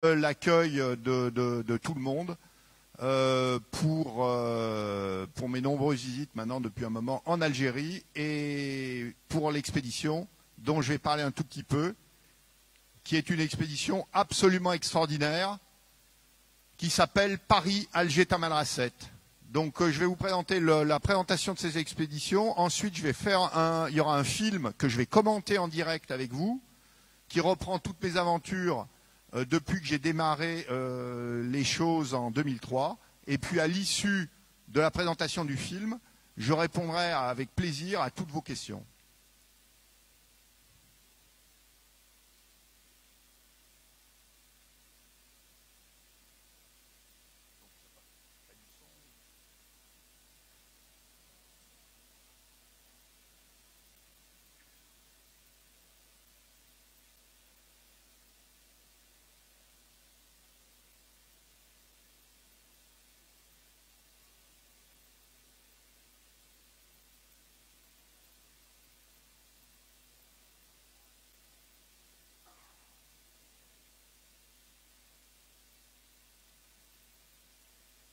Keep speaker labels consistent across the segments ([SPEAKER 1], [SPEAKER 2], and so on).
[SPEAKER 1] l'accueil de tout le monde pour mes nombreuses visites maintenant depuis un moment en Algérie et pour l'expédition dont je vais parler un tout petit peu, qui est une expédition absolument extraordinaire qui s'appelle Paris-Alger-Tamanrasset. Donc je vais vous présenter la présentation de ces expéditions. Ensuite, il y aura un film que je vais commenter en direct avec vous, qui reprend toutes mes aventures depuis que j'ai démarré les choses en 2003. Et puis à l'issue de la présentation du film, je répondrai avec plaisir à toutes vos questions.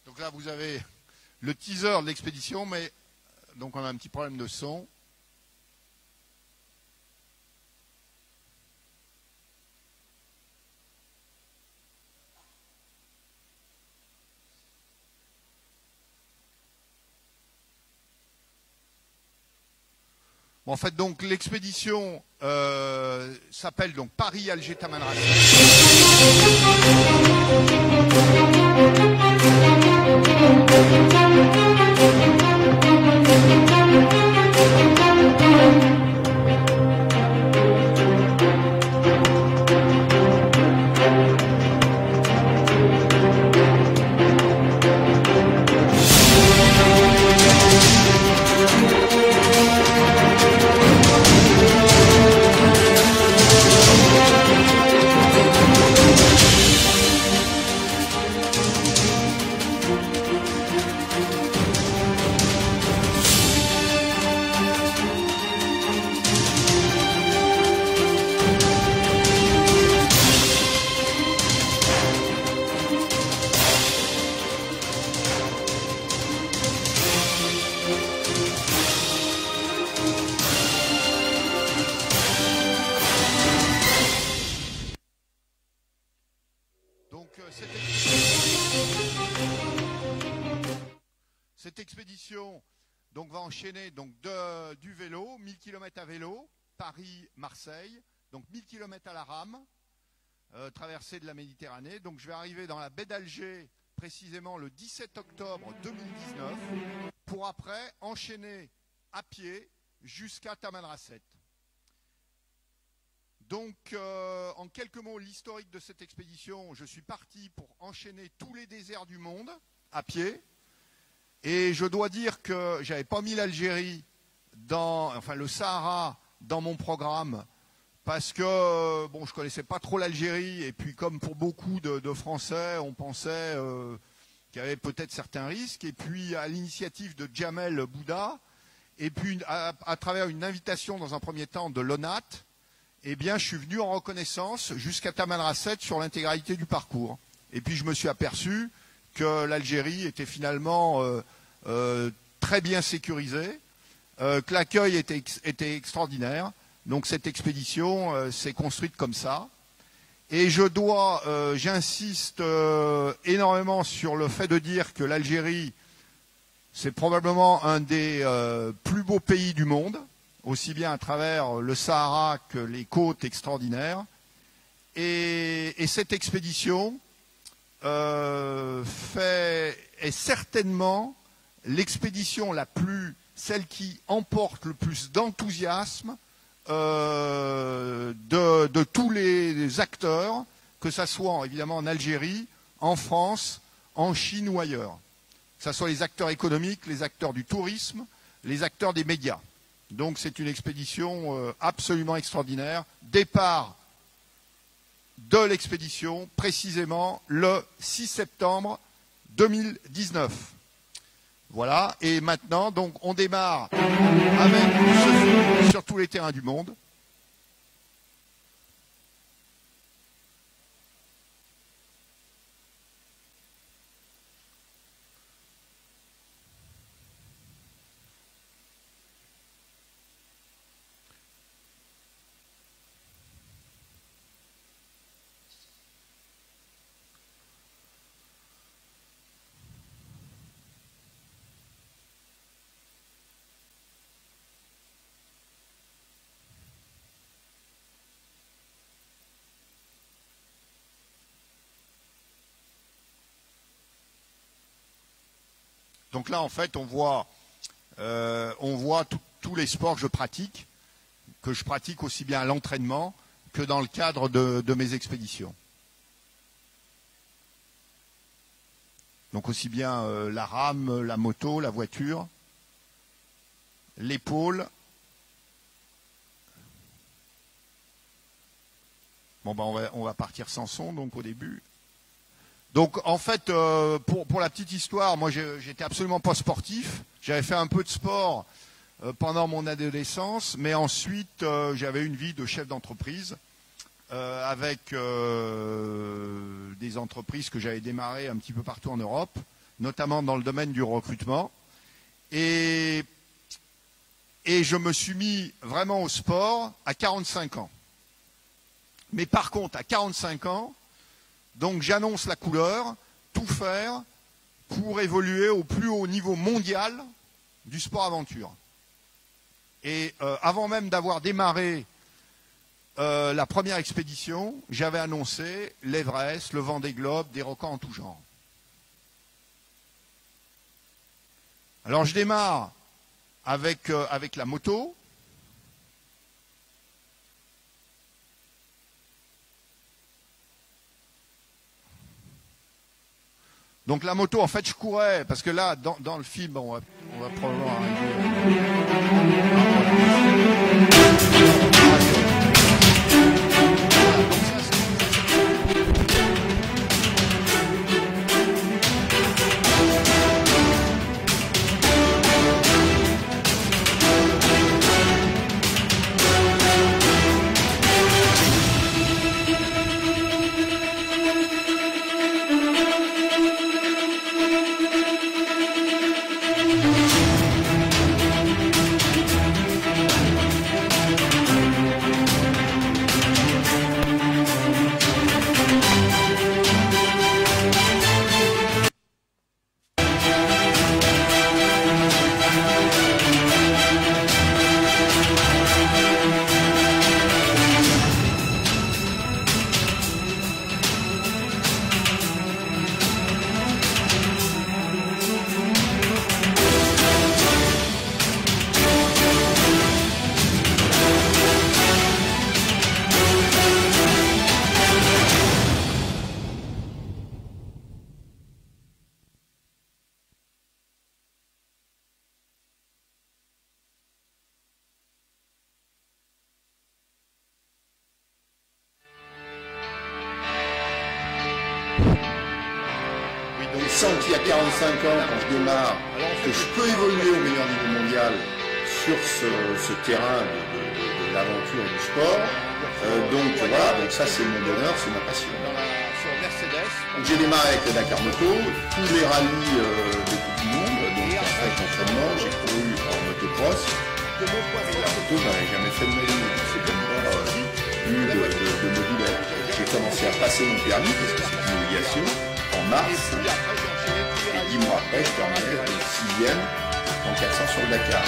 [SPEAKER 1] Donc là, vous avez le teaser de l'expédition, mais donc on a un petit problème de son. Bon, en fait, donc l'expédition s'appelle donc Paris-Alger-Tamanrasset. Cette expédition donc, va enchaîner donc, du vélo, 1000 km à vélo, Paris-Marseille, donc 1000 km à la rame, traversée de la Méditerranée. Donc je vais arriver dans la baie d'Alger précisément le 17 octobre 2019 pour après enchaîner à pied jusqu'à Tamanrasset. Donc, en quelques mots, l'historique de cette expédition, je suis parti pour enchaîner tous les déserts du monde à pied. Et je dois dire que je n'avais pas mis l'Algérie, le Sahara, dans mon programme, parce que bon, je ne connaissais pas trop l'Algérie. Et puis, comme pour beaucoup de Français, on pensait qu'il y avait peut-être certains risques. Et puis, à l'initiative de Djamel Bouda, et puis à travers une invitation dans un premier temps de l'ONAT, eh bien, je suis venu en reconnaissance jusqu'à Tamanrasset sur l'intégralité du parcours. Et puis, je me suis aperçu que l'Algérie était finalement très bien sécurisée, que l'accueil était extraordinaire. Donc, cette expédition s'est construite comme ça. Et j'insiste énormément sur le fait de dire que l'Algérie, c'est probablement un des plus beaux pays du monde, aussi bien à travers le Sahara que les côtes extraordinaires. Et cette expédition est certainement l'expédition celle qui emporte le plus d'enthousiasme de tous les acteurs, que ce soit évidemment en Algérie, en France, en Chine ou ailleurs. Que ce soit les acteurs économiques, les acteurs du tourisme, les acteurs des médias. Donc c'est une expédition absolument extraordinaire. Départ de l'expédition précisément le 6 septembre 2019. Voilà, et maintenant donc on démarre avec ce film sur tous les terrains du monde. Donc là, en fait, on voit tous les sports que je pratique aussi bien à l'entraînement que dans le cadre de mes expéditions. Donc aussi bien la rame, la moto, la voiture, l'épaule. Bon, ben on va partir sans son, donc au début. Donc en fait, pour la petite histoire, moi j'étais absolument pas sportif. J'avais fait un peu de sport pendant mon adolescence, mais ensuite j'avais une vie de chef d'entreprise avec des entreprises que j'avais démarrées un petit peu partout en Europe, notamment dans le domaine du recrutement. Et je me suis mis vraiment au sport à 45 ans. Mais par contre, à 45 ans, donc j'annonce la couleur, tout faire pour évoluer au plus haut niveau mondial du sport aventure. Et avant même d'avoir démarré la première expédition, j'avais annoncé l'Everest, le Vendée Globe, des records en tout genre. Alors je démarre avec la moto. Donc la moto, en fait, je courais, parce que là, dans le film, on va probablement arriver.
[SPEAKER 2] Sans qu'il y a 45 ans, quand je démarre, que je peux évoluer au meilleur niveau mondial sur ce terrain de l'aventure et du sport. Donc voilà, donc ça c'est mon bonheur, c'est ma passion. Donc j'ai démarré avec le Dakar Moto, tous les rallyes de Coupe du Monde, donc après l'entraînement, j'ai couru en motocross. La moto, je n'avais jamais fait de ma vie, c'est comme pas eu de modulaire. J'ai commencé à passer mon permis, parce que c'est une obligation, en mars. Et 10 mois après, je terminais le 6e en 400 sur le Dakar.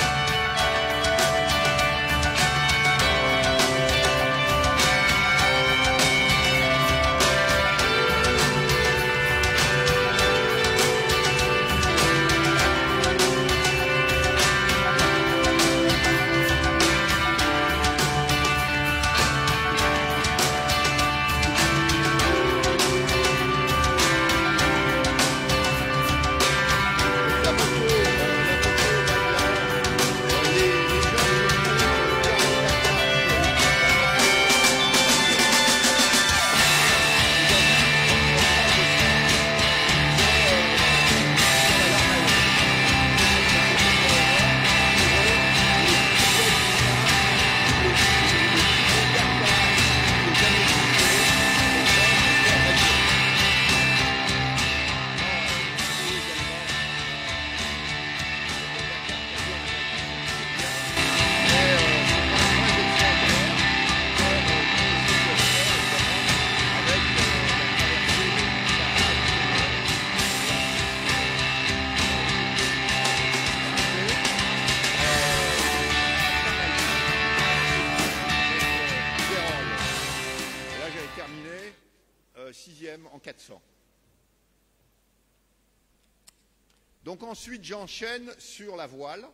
[SPEAKER 1] Donc ensuite, j'enchaîne sur la voile.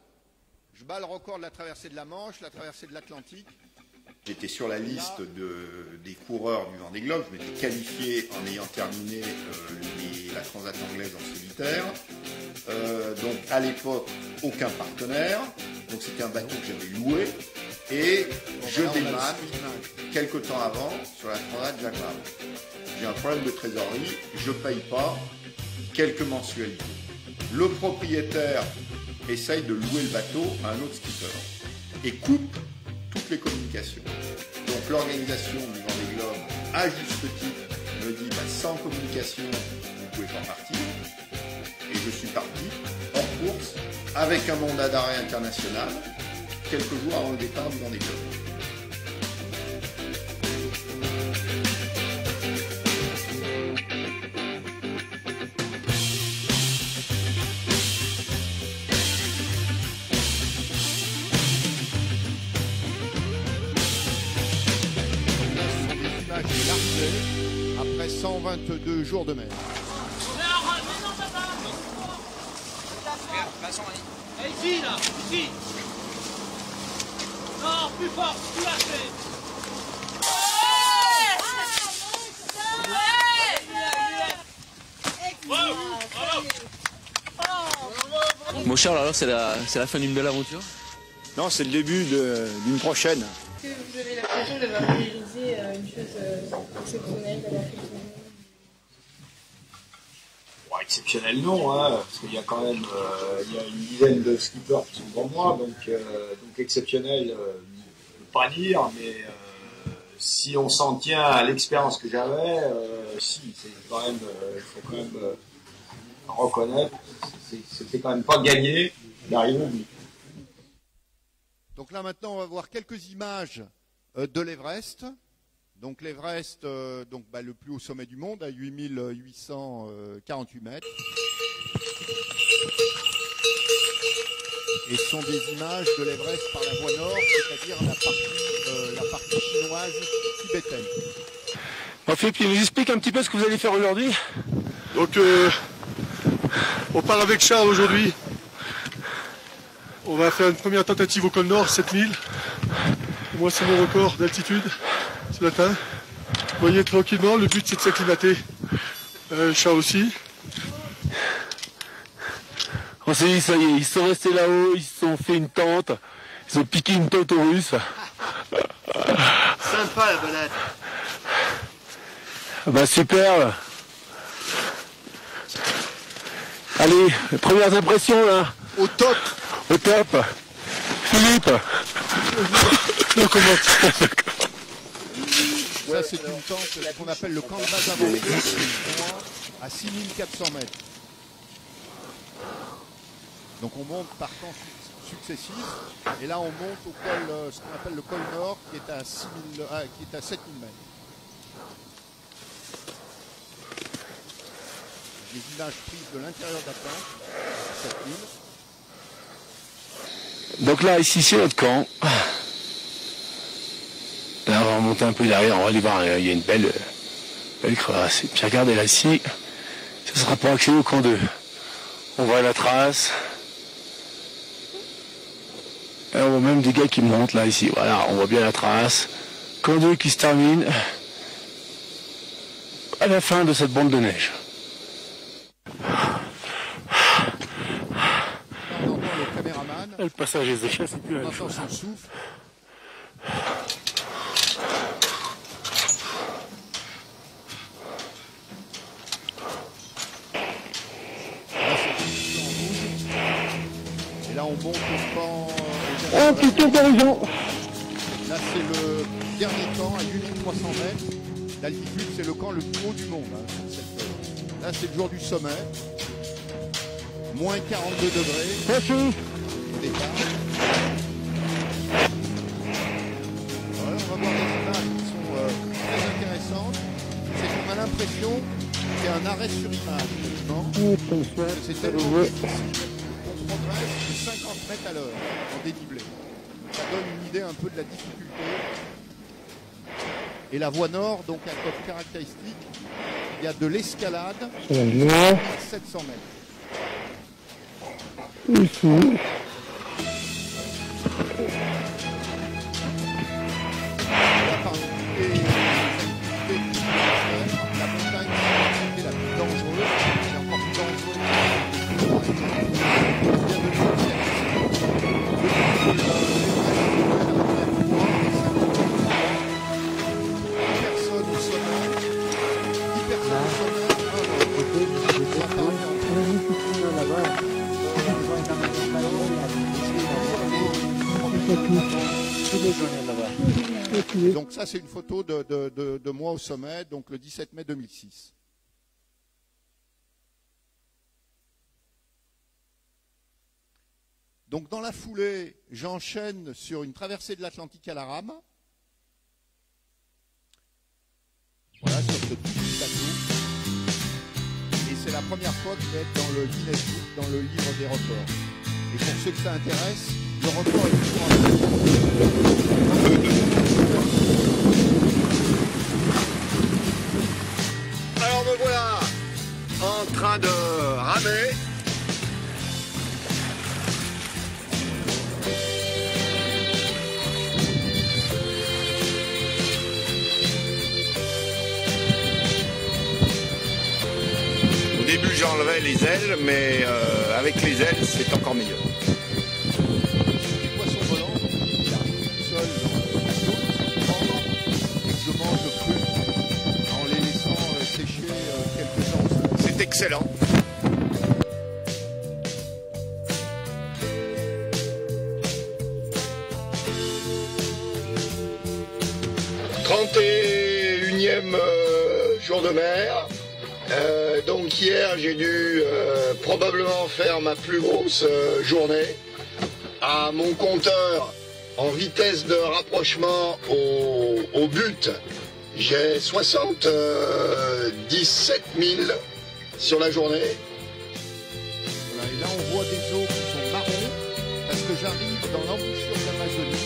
[SPEAKER 1] Je bats le record de la traversée de la Manche, la traversée de l'Atlantique.
[SPEAKER 2] J'étais sur la liste des coureurs du Vendée Globe. Je m'étais qualifié en ayant terminé la Transat anglaise en solitaire. Donc à l'époque, aucun partenaire. Donc c'était un bateau que j'avais loué. Et je démarre quelques temps avant sur la Transat Jacques Vabre. J'ai un problème de trésorerie, je ne paye pas quelques mensualités. Le propriétaire essaye de louer le bateau à un autre skipper et coupe toutes les communications. Donc l'organisation du Vendée Globe, à juste titre, me dit sans communication, vous ne pouvez pas partir. Et je suis parti hors course avec un mandat d'arrêt international quelques jours avant le départ du Vendée Globe.
[SPEAKER 1] Après 122 jours de mer.
[SPEAKER 3] Mais non, papa! Ici, là! Ici! Non, plus fort! Tu l'as fait!
[SPEAKER 4] Mon Charles, alors c'est la fin d'une belle aventure?
[SPEAKER 5] Non, c'est le début d'une prochaine.
[SPEAKER 6] Est-ce que vous avez l'impression d'avoir réalisé une chose exceptionnelle, d'avoir fait le tour?
[SPEAKER 5] Bon, exceptionnel non, hein, parce qu'il y a quand même il y a une dizaine de skippers qui sont devant moi, donc exceptionnel, je ne peux pas dire, mais si on s'en tient à l'expérience que j'avais, si, c'est quand même, il faut quand même reconnaître, c'était quand même pas gagné d'arriver au bout.
[SPEAKER 1] Donc là maintenant on va voir quelques images de l'Everest. Donc l'Everest, le plus haut sommet du monde à 8848 mètres. Et ce sont des images de l'Everest par la voie nord, c'est-à-dire la partie chinoise tibétaine.
[SPEAKER 7] En fait, puis il nous explique un petit peu ce que vous allez faire aujourd'hui.
[SPEAKER 8] Donc on part avec Charles aujourd'hui. On va faire une première tentative au col Nord, 7000. Moi c'est mon record d'altitude ce matin. Vous voyez tranquillement, le but c'est de s'acclimater. Charles aussi.
[SPEAKER 7] On s'est dit, ça y est, ils sont restés là-haut, ils se sont fait une tente, ils ont piqué une tente aux Russes.
[SPEAKER 9] Sympa la balade.
[SPEAKER 7] Bah super. Allez, premières impressions là.
[SPEAKER 1] Au top.
[SPEAKER 7] Au top. Philippe.
[SPEAKER 8] Non, comment
[SPEAKER 1] Ça c'est une tente qu'on appelle le camp de base avancé à 6400 mètres. Donc on monte par temps successifs et là on monte au col, ce qu'on appelle le col Nord qui est à 7000 mètres. Des images prises de l'intérieur de la tente à 7000.
[SPEAKER 7] Donc là, ici, c'est notre camp. Là, on va remonter un peu derrière, on va aller voir, il y a une belle crevasse. Et puis regardez là, ici, ce sera pour accéder au camp 2. On voit la trace. Et on voit même des gars qui montent là, ici. Voilà, on voit bien la trace. Camp 2 qui se termine à la fin de cette bande de neige. Le passage des échelles, c'est plus la même chose.
[SPEAKER 1] Son souffle. Et là, on monte au camp.
[SPEAKER 7] Oh putain d'horizon.
[SPEAKER 1] Là, c'est le dernier camp à 8300 mètres. D'altitude, c'est le camp le plus haut du monde. Là, c'est le jour du sommet. Moins 42 degrés.
[SPEAKER 7] Merci.
[SPEAKER 1] Départ. Voilà, on va voir des images qui sont très intéressantes. C'est qu'on a l'impression qu'il y a un arrêt sur image. C'est tellement difficile qu'on progresse de 50 mètres à l'heure en dénivelé. Ça donne une idée un peu de la difficulté. Et la voie nord, donc, a comme caractéristique, il y a de l'escalade à 700 mètres.
[SPEAKER 7] Ici.
[SPEAKER 1] La montagne est la plus dangereuse, c'est encore plus dangereux. Personne au sommet, 10 personnes au sommet. Donc ça c'est une photo de moi au sommet, donc le 17 mai 2006. Donc dans la foulée, j'enchaîne sur une traversée de l'Atlantique à la rame. Voilà, sur ce petit bateau. Et c'est la première fois que je vais être dans le Guinness Book, dans le livre des records. Et pour ceux que ça intéresse, le record est toujours
[SPEAKER 2] Alors me voilà en train de ramer. Au début j'enlevais les ailes, mais avec les ailes c'est encore meilleur.
[SPEAKER 1] des poissons volants, donc il arrive tout seul dans le bateau, et je mange cru en les laissant sécher quelques temps.
[SPEAKER 2] C'est excellent. Trente-et-unième jour de mer. Donc hier j'ai dû probablement faire ma plus grosse journée. À mon compteur en vitesse de rapprochement au but, j'ai 77 000 sur la journée.
[SPEAKER 1] Voilà, et là on voit des eaux qui sont marrons parce que j'arrive dans l'embouchure de l'Amazonie, donc je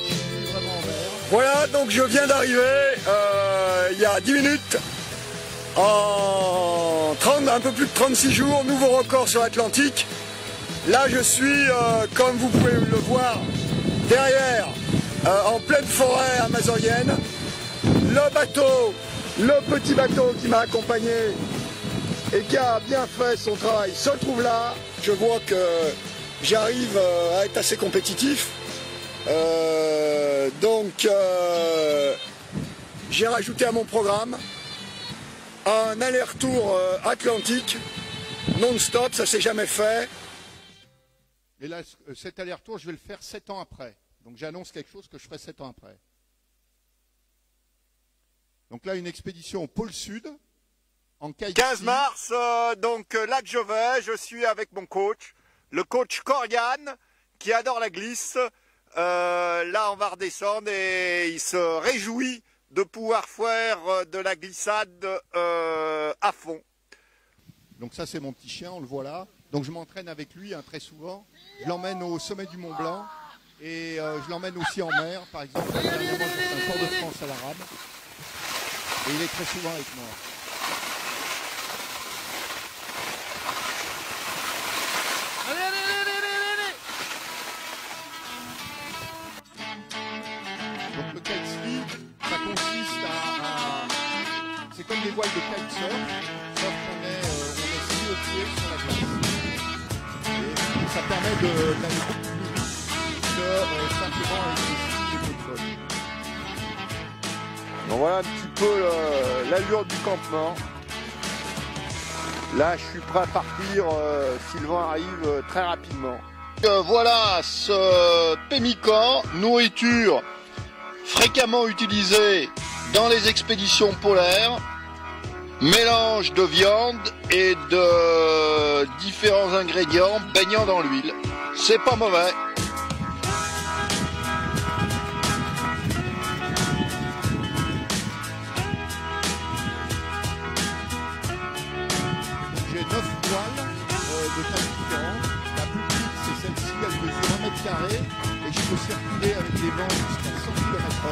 [SPEAKER 1] suis plus vraiment en mer.
[SPEAKER 2] Voilà, donc je viens d'arriver il y a 10 minutes en un peu plus de 36 jours, nouveau record sur l'Atlantique. Là je suis, comme vous pouvez le voir, derrière, en pleine forêt amazonienne. Le bateau, le petit bateau qui m'a accompagné et qui a bien fait son travail se trouve là. Je vois que j'arrive à être assez compétitif. Donc j'ai rajouté à mon programme un aller-retour atlantique non-stop, ça s'est jamais fait.
[SPEAKER 1] Et là, cet aller-retour, je vais le faire 7 ans après. Donc j'annonce quelque chose que je ferai 7 ans après. Donc là, une expédition au pôle Sud, en Kite
[SPEAKER 2] 15 mars, donc là que je suis avec mon coach, le coach Corian, qui adore la glisse. Là, on va redescendre et il se réjouit de pouvoir faire de la glissade à fond.
[SPEAKER 1] Donc ça, c'est mon petit chien, on le voit là. Donc je m'entraîne avec lui très souvent. Je l'emmène au sommet du Mont Blanc et je l'emmène aussi en mer. Par exemple, dernièrement, j'ai fait un Tour de France à la rame. Et il est très souvent avec moi. Donc le kiteski, ça consiste c'est comme des voiles de kitesurf, sauf qu'on est 6 au pied sur la glace. Et ça permet d'aller beaucoup plus vite que simplement avec des skis et des motos.
[SPEAKER 2] Donc voilà un petit peu l'allure du campement. Là, je suis prêt à partir. Sylvain arrive très rapidement. Voilà ce pemmican, nourriture fréquemment utilisée dans les expéditions polaires. Mélange de viande et de différents ingrédients baignant dans l'huile. C'est pas mauvais.
[SPEAKER 1] J'ai 9 voiles de taille différentes. La plus petite, c'est celle-ci, elle mesure 1 mètre carré et je peux circuler avec des vents jusqu'à 100 km/h.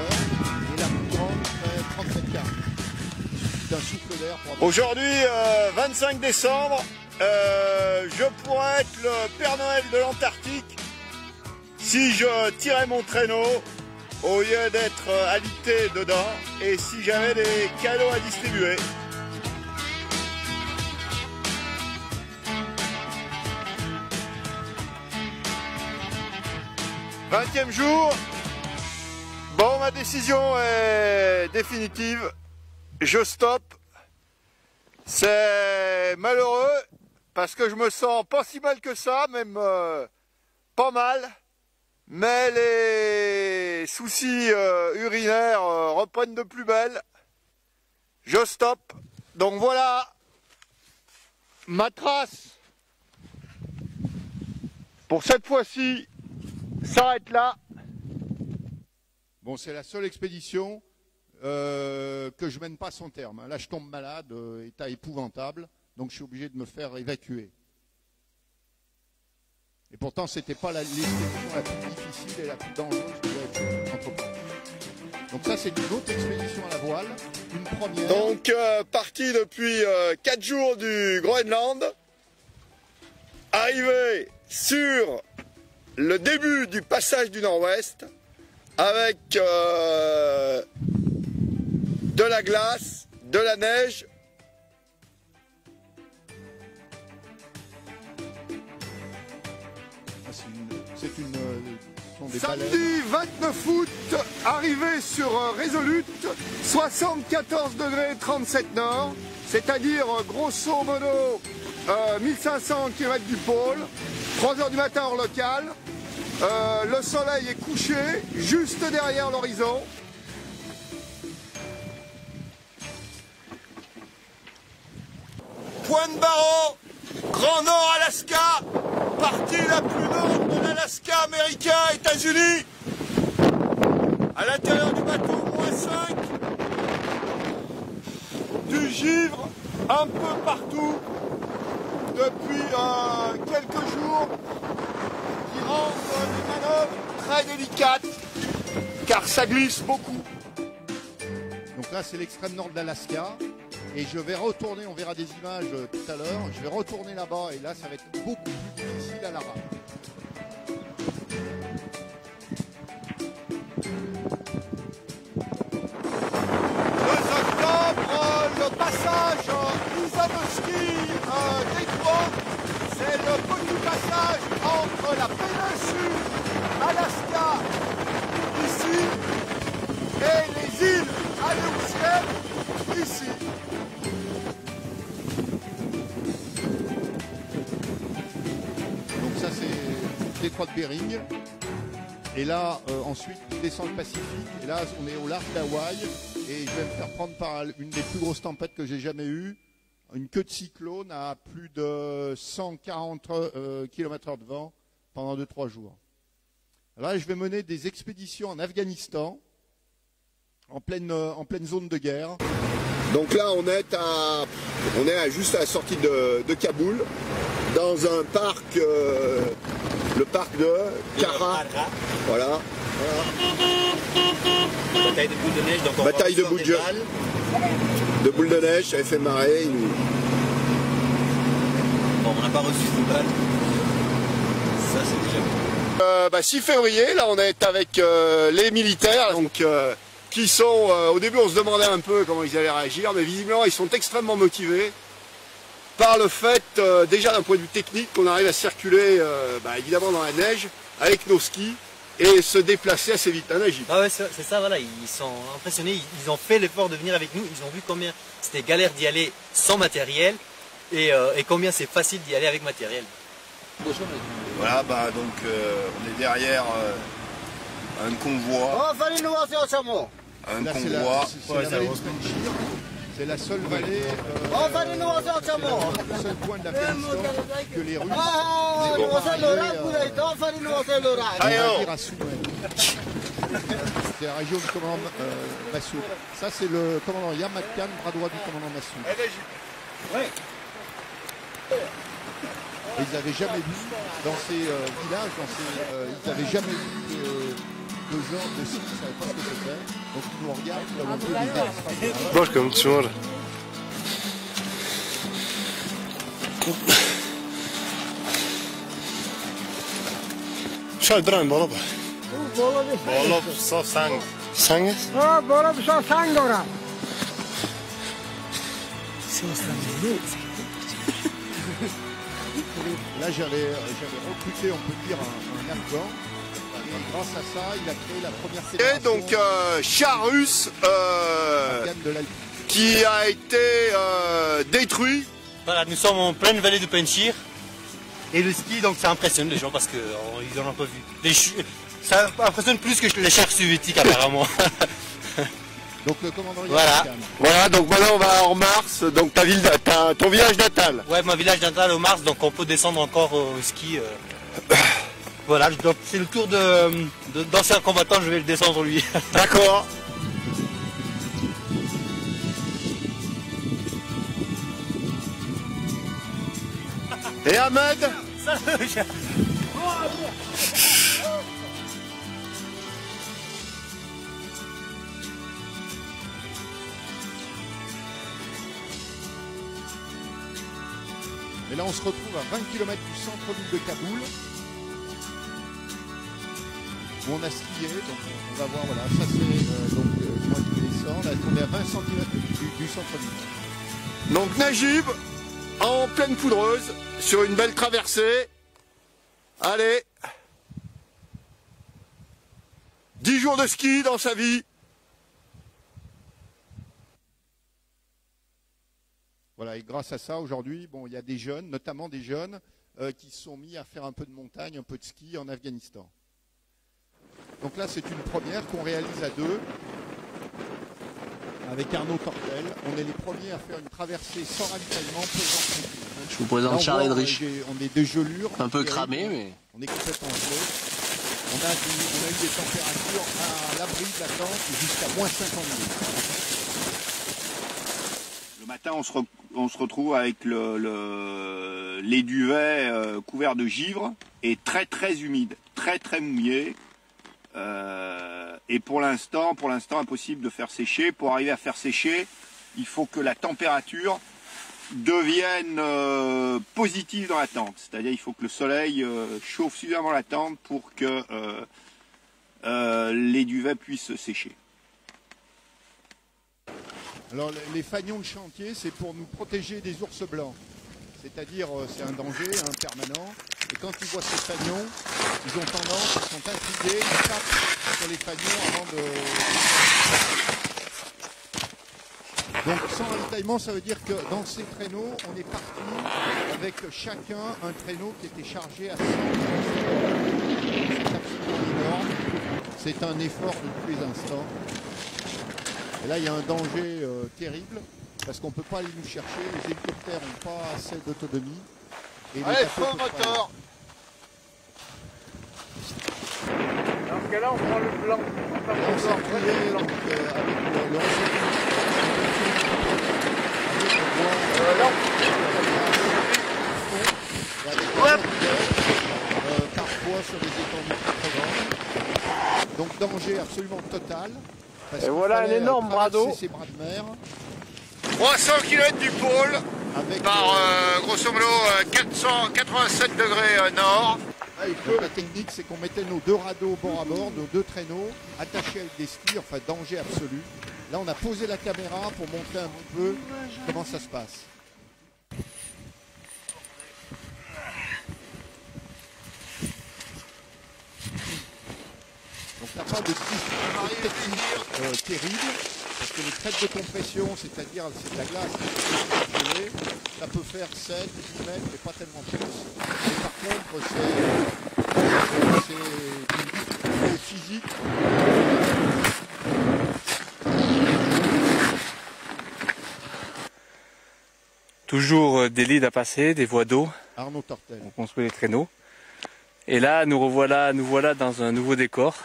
[SPEAKER 1] Et la plus grande fait 30 mètres carrés. d'un souffle d'air.
[SPEAKER 2] Aujourd'hui, 25 décembre, je pourrais être le Père Noël de l'Antarctique si je tirais mon traîneau au lieu d'être alité dedans et si j'avais des cadeaux à distribuer. « 20e jour, bon, ma décision est définitive, je stoppe. C'est malheureux parce que je me sens pas si mal que ça, même pas mal, mais les soucis urinaires reprennent de plus belle. Je stoppe. Donc voilà, ma trace pour cette fois-ci s'arrête là.
[SPEAKER 1] Bon, c'est la seule expédition que je mène pas à son terme. Là, je tombe malade, état épouvantable, donc je suis obligé de me faire évacuer. Et pourtant, c'était pas l'expédition la plus difficile et la plus dangereuse que j'ai entreprise. Donc ça, c'est une autre expédition à la voile, une première.
[SPEAKER 2] Donc, parti depuis 4 jours du Groenland, arrivé sur le début du passage du Nord-Ouest, avec de la glace, de la neige. Samedi 29 août, arrivé sur Resolute, 74 degrés 37 nord, c'est-à-dire grosso modo 1500 km du pôle, 3 heures du matin heure locale. Le soleil est couché juste derrière l'horizon. Point de Barrow, Grand Nord Alaska, partie la plus nord de l'Alaska américain, États-Unis. À l'intérieur du bateau, -5. Du givre un peu partout depuis quelques jours. Qui rendent les manœuvres très délicates car ça glisse beaucoup.
[SPEAKER 1] Donc là c'est l'extrême nord de l'Alaska et je vais retourner, on verra des images tout à l'heure, je vais retourner là-bas et là ça va être beaucoup plus difficile à la rame.
[SPEAKER 2] Le passage Isanovski détroit, c'est le petit passage entre la péninsule Alaska ici et les îles Aléoutiennes ici.
[SPEAKER 1] Donc ça c'est le détroit de Bering. Et là, ensuite, on descend le Pacifique. Et là, on est au large d'Hawaï. Et je vais me faire prendre par une des plus grosses tempêtes que j'ai jamais eues. Une queue de cyclone à plus de 140 km/h de vent pendant 2-3 jours. Là, je vais mener des expéditions en Afghanistan, en pleine zone de guerre.
[SPEAKER 2] Donc là, on est juste à la sortie de Kaboul, dans un parc, le parc de Kara. Voilà.
[SPEAKER 9] Bataille de boules de neige, donc on
[SPEAKER 2] bataille de boules de neige, ça avait fait marrer.
[SPEAKER 9] Bon, on n'a pas reçu ces balles. Ça, c'est déjà
[SPEAKER 2] 6 février, là on est avec les militaires, donc qui sont, au début on se demandait un peu comment ils allaient réagir, mais visiblement ils sont extrêmement motivés par le fait, déjà d'un point de vue technique, qu'on arrive à circuler évidemment dans la neige avec nos skis et se déplacer assez vite. La neige.
[SPEAKER 9] Ah ouais, c'est ça, voilà, ils sont impressionnés, ils ont fait l'effort de venir avec nous, ils ont vu combien c'était galère d'y aller sans matériel et combien c'est facile d'y aller avec matériel.
[SPEAKER 2] Voilà, donc on est derrière un convoi. Un convoi.
[SPEAKER 1] C'est la seule vallée, le seul point de l'Afghanistan que les Russes c'est la région du commandant Massoud. Ça c'est le commandant Yamad Khan, bras droit du commandant Massoud. Ils n'avaient jamais vu dans ces villages, ils n'avaient jamais vu de genre de ski, ils ne savaient pas ce que c'était. Donc ils nous regardent comme un peu les
[SPEAKER 8] Башка, ну чё? Şöyle İbrahim bana bak.
[SPEAKER 10] Bolo so sang.
[SPEAKER 8] Sang?
[SPEAKER 11] Bolo so sang ora.
[SPEAKER 1] Là, j'avais recruté, on peut dire, un Afghan. Et grâce à ça, il a créé la première fédération.
[SPEAKER 2] Et donc, char russe qui a été détruit.
[SPEAKER 9] Voilà, nous sommes en pleine vallée de Penchir. Et le ski, donc ça impressionne les gens parce qu'ils n'en ont pas vu. Ça impressionne plus que les chars soviétiques apparemment.
[SPEAKER 1] Donc le commandant
[SPEAKER 2] Voilà, donc maintenant on va en Mars, donc ton village natal.
[SPEAKER 9] Ouais, mon village natal au Mars, donc on peut descendre encore au ski. Voilà, donc c'est le tour d'ancien combattant, je vais le descendre lui.
[SPEAKER 2] D'accord. Et Ahmed?
[SPEAKER 1] Et là, on se retrouve à 20 km du centre-ville de Kaboul, où on a skié. Donc, on va voir, voilà, ça c'est moi qui descends. Là, on est à 20 cm du centre-ville.
[SPEAKER 2] Donc, Najib, en pleine poudreuse, sur une belle traversée. Allez. 10 jours de ski dans sa vie.
[SPEAKER 1] Voilà, et grâce à ça, aujourd'hui, bon, il y a des jeunes, notamment des jeunes, qui se sont mis à faire un peu de montagne, un peu de ski en Afghanistan. Donc là, c'est une première qu'on réalise à deux, avec Arnaud Tortel. On est les premiers à faire une traversée sans ravitaillement, pesant.
[SPEAKER 4] Je vous présente Charles Edrich.
[SPEAKER 1] On est des gelures.
[SPEAKER 4] Un peu cramé, mais...
[SPEAKER 1] On est complètement gelé. On a eu des températures à l'abri de la tente jusqu'à moins 50 degrés.
[SPEAKER 2] Le matin, on se retrouve avec les duvets couverts de givre et très très humides, très très mouillés. Et pour l'instant, impossible de faire sécher. Pour arriver à faire sécher, il faut que la température devienne positive dans la tente. C'est-à-dire il faut que le soleil chauffe suffisamment la tente pour que les duvets puissent sécher.
[SPEAKER 1] Alors les fanions de chantier, c'est pour nous protéger des ours blancs. C'est-à-dire c'est un danger permanent. Et quand ils voient ces fanions, ils ont tendance, ils sont intrigués, ils tapent sur les fanions avant de... Donc sans ravitaillement, ça veut dire que dans ces traîneaux, on est parti avec chacun un traîneau qui était chargé à 100 kg. C'est absolument énorme. C'est un effort de tous les instants. Et là, il y a un danger terrible, parce qu'on ne peut pas aller nous chercher, les hélicoptères n'ont pas assez d'autonomie.
[SPEAKER 2] Allez, feu moteur!
[SPEAKER 11] Dans ce cas-là, on prend le blanc.
[SPEAKER 1] On s'est retrouvé donc, avec le parfois sur des étendues très grandes. Donc danger absolument total.
[SPEAKER 11] Et voilà un énorme bras d'eau.
[SPEAKER 1] Ces bras de mer.
[SPEAKER 2] 300 km du pôle, par grosso modo 487 degrés nord.
[SPEAKER 1] Donc, la technique, c'est qu'on mettait nos deux radeaux bord à bord, nos deux traîneaux, attachés avec des skis, enfin danger absolu. Là, on a posé la caméra pour montrer un petit peu comment ça se passe. Donc, t'as pas de technique terrible, parce que les crêtes de compression, c'est-à-dire c'est de la glace qui est gelée, ça peut faire 7, 10 mètres, mais pas tellement plus. Mais par contre, c'est physique.
[SPEAKER 7] Toujours des leads à passer, des voies d'eau.
[SPEAKER 1] Arnaud Tortel.
[SPEAKER 7] On construit les traîneaux. Et là, nous voilà dans un nouveau décor.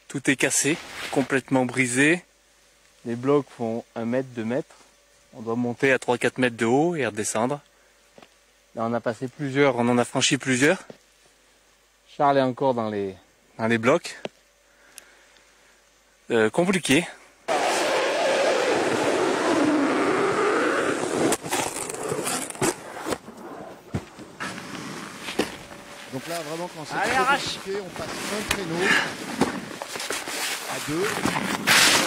[SPEAKER 7] Tout est cassé, complètement brisé. Les blocs font 1 mètre, 2 mètres. On doit monter à 3-4 mètres de haut et redescendre. Là, on a passé plusieurs, on en a franchi plusieurs. Charles est encore dans les blocs. Compliqué.
[SPEAKER 1] Donc là, vraiment, quand c'est
[SPEAKER 11] Allez,
[SPEAKER 1] trop
[SPEAKER 11] arrache.
[SPEAKER 1] compliqué, on passe un créneau à deux. On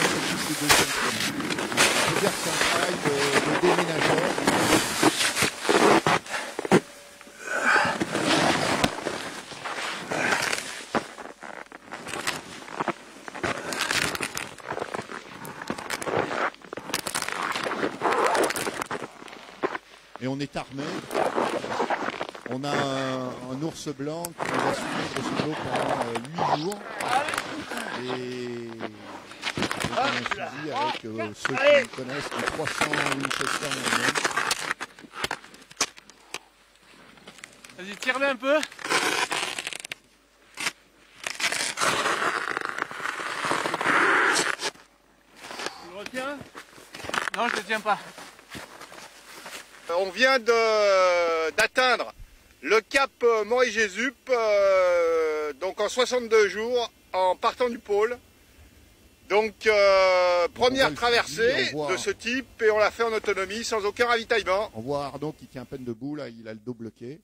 [SPEAKER 1] s'occupe du deuxième créneau. On peut dire que c'est un travail de déménageur. Et on est armé. On a un ours blanc qui nous a suivi grosso modo pendant 8 jours. Et on a un fusil avec ceux qui me connaissent, les 300 Winchester Magnum.
[SPEAKER 7] Vas-y, tire-le un peu. Tu le retiens? Non, je ne le tiens pas.
[SPEAKER 1] On vient d'atteindre le cap Morée-Jésup, donc en 62 jours, en partant du pôle. Donc première traversée de ce type, et on l'a fait en autonomie, sans aucun ravitaillement. On voit Arnaud qui tient à peine debout, là il a le dos bloqué.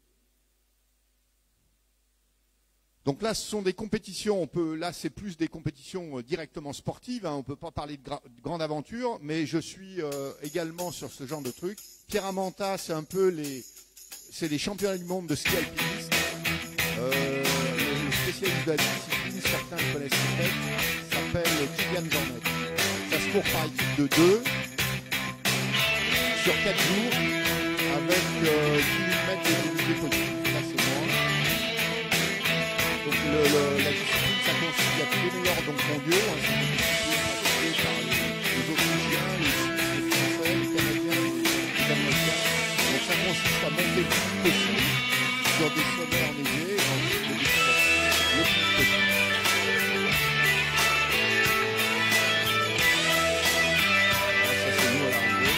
[SPEAKER 1] Donc là, ce sont des compétitions, là c'est plus des compétitions directement sportives, hein, on ne peut pas parler de grande aventure, mais je suis également sur ce genre de trucs. Pierre-Amanta, c'est un peu les championnats du monde de ski alpiniste. Le spécialiste de la discipline, certains le connaissent peut-être, s'appelle Kylian Jornet. Ça se court par équipe de 2 sur 4 jours avec 10 000 mètres de dénivelé possible. Là, c'est moins. Donc la discipline, ça consiste à tous les meilleurs mondiaux, hein, c'est une discipline pratiquée par les Autrichiens, les Français, les Canadiens, les Américains. Donc ça consiste à monter le plus possible sur des sommets enneigés et ensuite de descendre le plus possible. Ça c'est nous à l'arrivée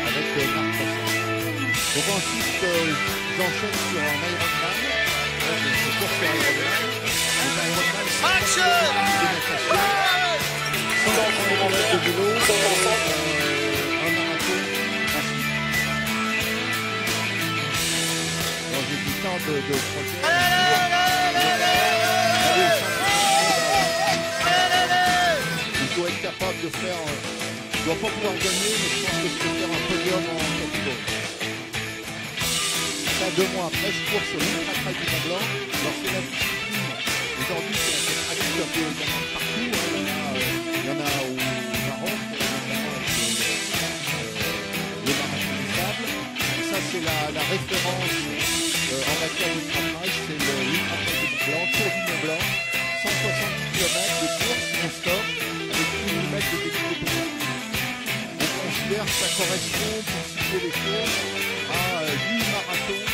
[SPEAKER 1] avec Marc Passin. Donc ensuite j'enchaîne sur un Ironman. C'est pour faire Ironman. Donc Ironman, c'est une démonstration, 130 mètres de vélo, un marathon ensuite. Alors j'ai du temps de projets. Il faut être capable de faire, je ne dois pas pouvoir gagner, mais je pense que je peux faire un podium en catégorie. Ça, 2 mois après, je cours sur l'Ultra Trail du Mont Blanc. Alors c'est la discipline. Aujourd'hui, c'est la pratique un peu partout. Il y en a au Maroc, notamment avec le marathon du sable. Ça, c'est la référence en matière d'Ultra Trail. C'est l'Ultra Trail du Mont Blanc, Tour du Mont Blanc. 160 km de course non-stop avec 10 000 mètres de dénivelé possible. On considère que ça correspond, pour citer les choses, à 8 marathons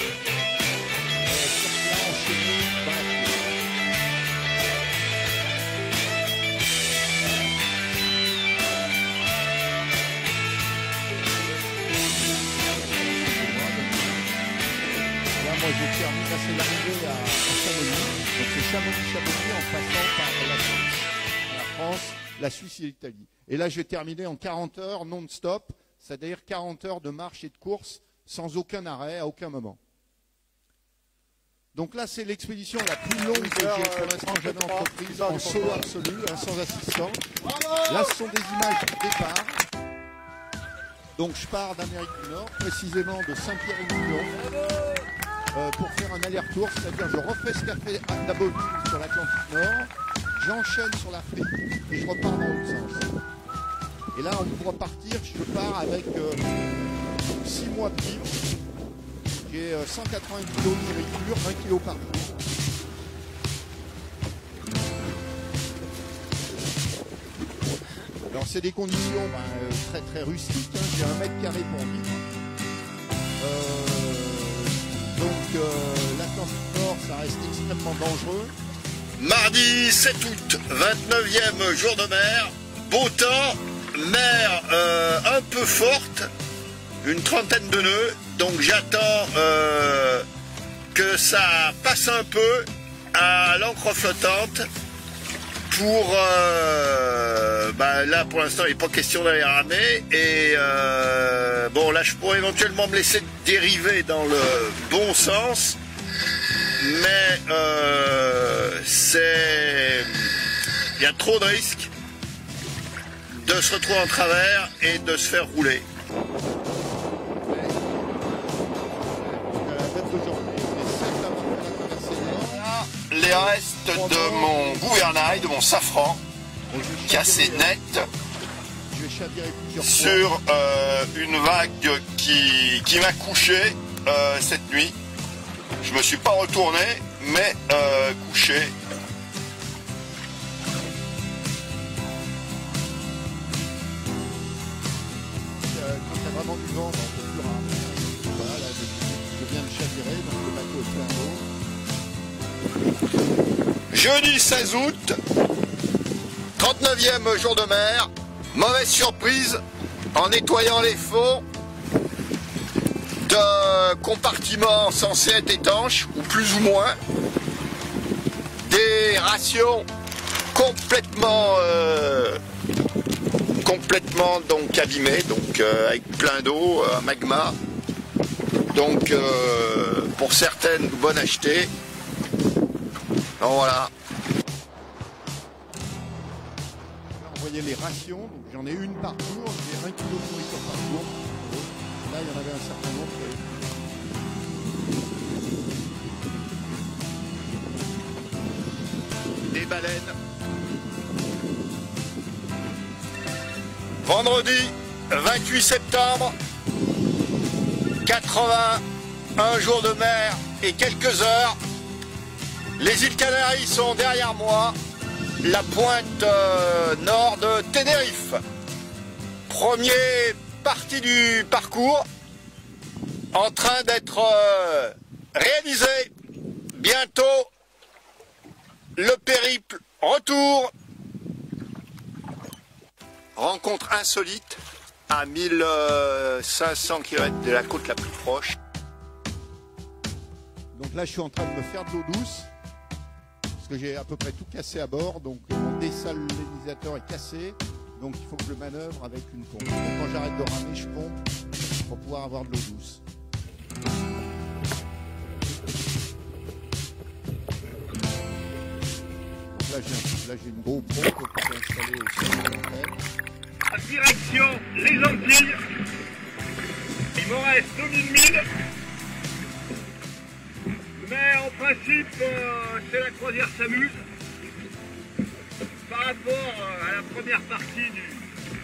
[SPEAKER 1] sur plat enchaînés dans la course. Là, moi, je termine, là, c'est l'arrivée à Chamonix. Donc, c'est Chamonix en passant par la Suisse, la France, la Suisse et l'Italie. Et là, je vais terminer en 40 heures non-stop, c'est-à-dire 40 heures de marche et de course sans aucun arrêt, à aucun moment. Donc là, c'est l'expédition la plus longue que j'ai pour l'instant jamais entreprise, en solo absolu, hein, sans assistant. Là, ce sont des images du départ. Donc je pars d'Amérique du Nord, précisément de Saint-Pierre-et-Miquelon, pour faire un aller-retour, c'est-à-dire je refais ce qu'a fait Abdabolu sur l'Atlantique Nord, j'enchaîne sur l'Afrique et je repars dans l'autre sens. Et là, pour repartir, je pars avec 6 mois de vivre. J'ai 180 kg de nourriture, 1 kg par jour. Alors c'est des conditions très très rustiques, hein. J'ai 1 mètre carré pour vivre. L'Atlantique Nord, ça reste extrêmement dangereux.
[SPEAKER 2] Mardi 7 août, 29e jour de mer, beau temps, mer un peu forte, une trentaine de nœuds, donc j'attends que ça passe un peu à l'ancre flottante pour là pour l'instant il n'est pas question d'aller ramer et bon là je pourrais éventuellement me laisser dériver dans le bon sens mais il y a trop de risques de se retrouver en travers et de se faire rouler. Voilà les restes de mon gouvernail, de mon safran, cassé net sur une vague qui m'a couché cette nuit. Je me suis pas retourné, mais couché.
[SPEAKER 1] Quand il y a vraiment du vent, on peut plus ramener. Voilà, là, je viens de chavirer, donc le bateau est plein d'eau.
[SPEAKER 2] Jeudi 16 août, 39e jour de mer, mauvaise surprise en nettoyant les fonds de compartiments censés être étanches, ou plus ou moins, des rations complètement donc abîmées, donc avec plein d'eau, magma, donc pour certaines bonnes achetées. Donc voilà.
[SPEAKER 1] Vous voyez les rations, donc j'en ai une par jour, j'ai 1 kg de nourriture par jour. Là, il y en avait un certain nombre.
[SPEAKER 2] Des baleines. Vendredi 28 septembre, 81 jours de mer et quelques heures. Les îles Canaries sont derrière moi, la pointe nord de Tenerife. Premier partie du parcours en train d'être réalisé. Bientôt le périple retour. Rencontre insolite à 1500 km de la côte la plus proche.
[SPEAKER 1] Donc là, je suis en train de me faire de l'eau douce. Parce que j'ai à peu près tout cassé à bord. Donc mon désalinisateur est cassé. Donc il faut que je le manœuvre avec une pompe. Donc quand j'arrête de ramer, je pompe pour pouvoir avoir de l'eau douce. Donc là, j'ai une GoPro que je peux installer aussi sur l'antenne.
[SPEAKER 12] Direction les Antilles. Il m'en reste 2000 milles. Mais en principe, c'est la croisière s'amuse. Par rapport à la première partie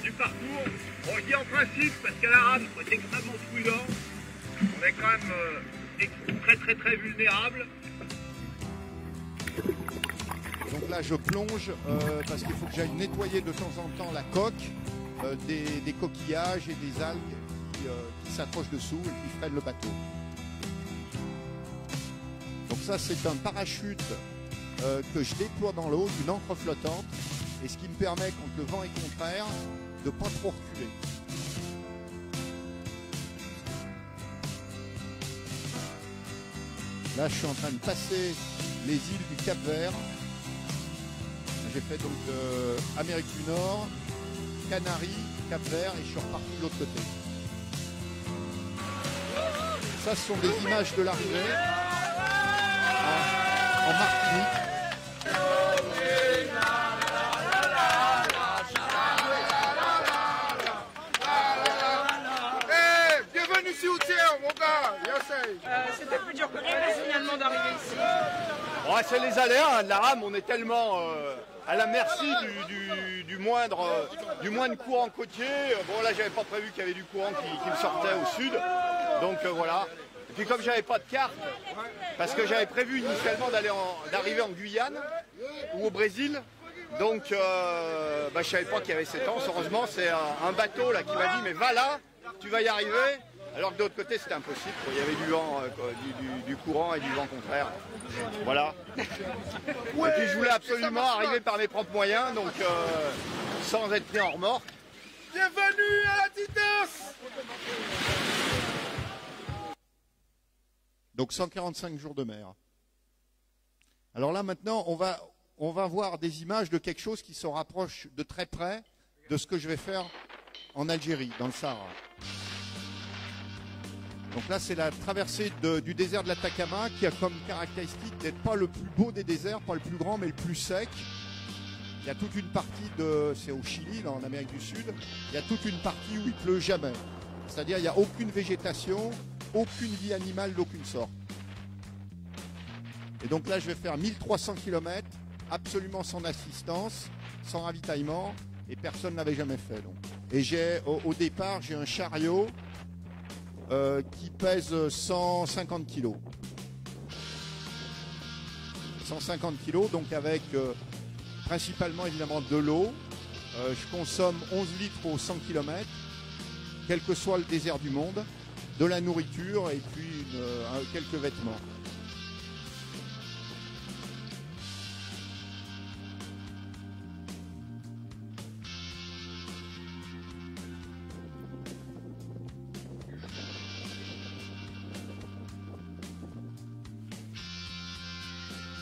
[SPEAKER 12] du parcours, bon, je dis en principe parce qu'à la rame, il faut être extrêmement prudent. On est quand même très vulnérable.
[SPEAKER 1] Donc là, je plonge parce qu'il faut que j'aille nettoyer de temps en temps la coque des coquillages et des algues qui s'accrochent dessous et qui freinent le bateau. Donc ça, c'est un parachute que je déploie dans l'eau, d'une encre flottante, et ce qui me permet, quand le vent est contraire, de ne pas trop reculer. Là, je suis en train de passer les îles du Cap-Vert. J'ai fait donc Amérique du Nord, Canaries, Cap-Vert, et je suis reparti de l'autre côté. Ça, ce sont des images de l'arrivée en Martinique.
[SPEAKER 11] Bienvenue ici au tiers, mon gars.
[SPEAKER 6] C'était plus dur que prévu finalement d'arriver ici.
[SPEAKER 13] Ouais, c'est les aléas de la rame, on est tellement à la merci du moindre courant côtier. Bon là j'avais pas prévu qu'il y avait du courant qui me sortait au sud, donc voilà. Et puis comme j'avais pas de carte, parce que j'avais prévu initialement d'arriver en Guyane ou au Brésil, donc je savais pas qu'il y avait cette anse. Heureusement c'est un bateau là qui m'a dit mais va là, tu vas y arriver. Alors que de l'autre côté c'était impossible, il y avait du vent, du courant et du vent contraire. Voilà. Et puis je voulais absolument arriver par mes propres moyens, donc sans être pris en remorque.
[SPEAKER 11] Bienvenue à la Titas.
[SPEAKER 1] Donc 145 jours de mer. Alors là maintenant on va voir des images de quelque chose qui se rapproche de très près de ce que je vais faire en Algérie, dans le Sahara. Donc là, c'est la traversée du désert de l'Atacama qui a comme caractéristique d'être pas le plus beau des déserts, pas le plus grand, mais le plus sec. Il y a toute une partie c'est au Chili, là, en Amérique du Sud, il y a toute une partie où il pleut jamais. C'est-à-dire il n'y a aucune végétation, aucune vie animale d'aucune sorte. Et donc là, je vais faire 1300 km, absolument sans assistance, sans ravitaillement, et personne n'avait jamais fait. Donc. Et au départ, j'ai un chariot qui pèse 150 kg. 150 kg, donc avec principalement évidemment de l'eau. Je consomme 11 litres au 100 km, quel que soit le désert du monde, de la nourriture et puis quelques vêtements.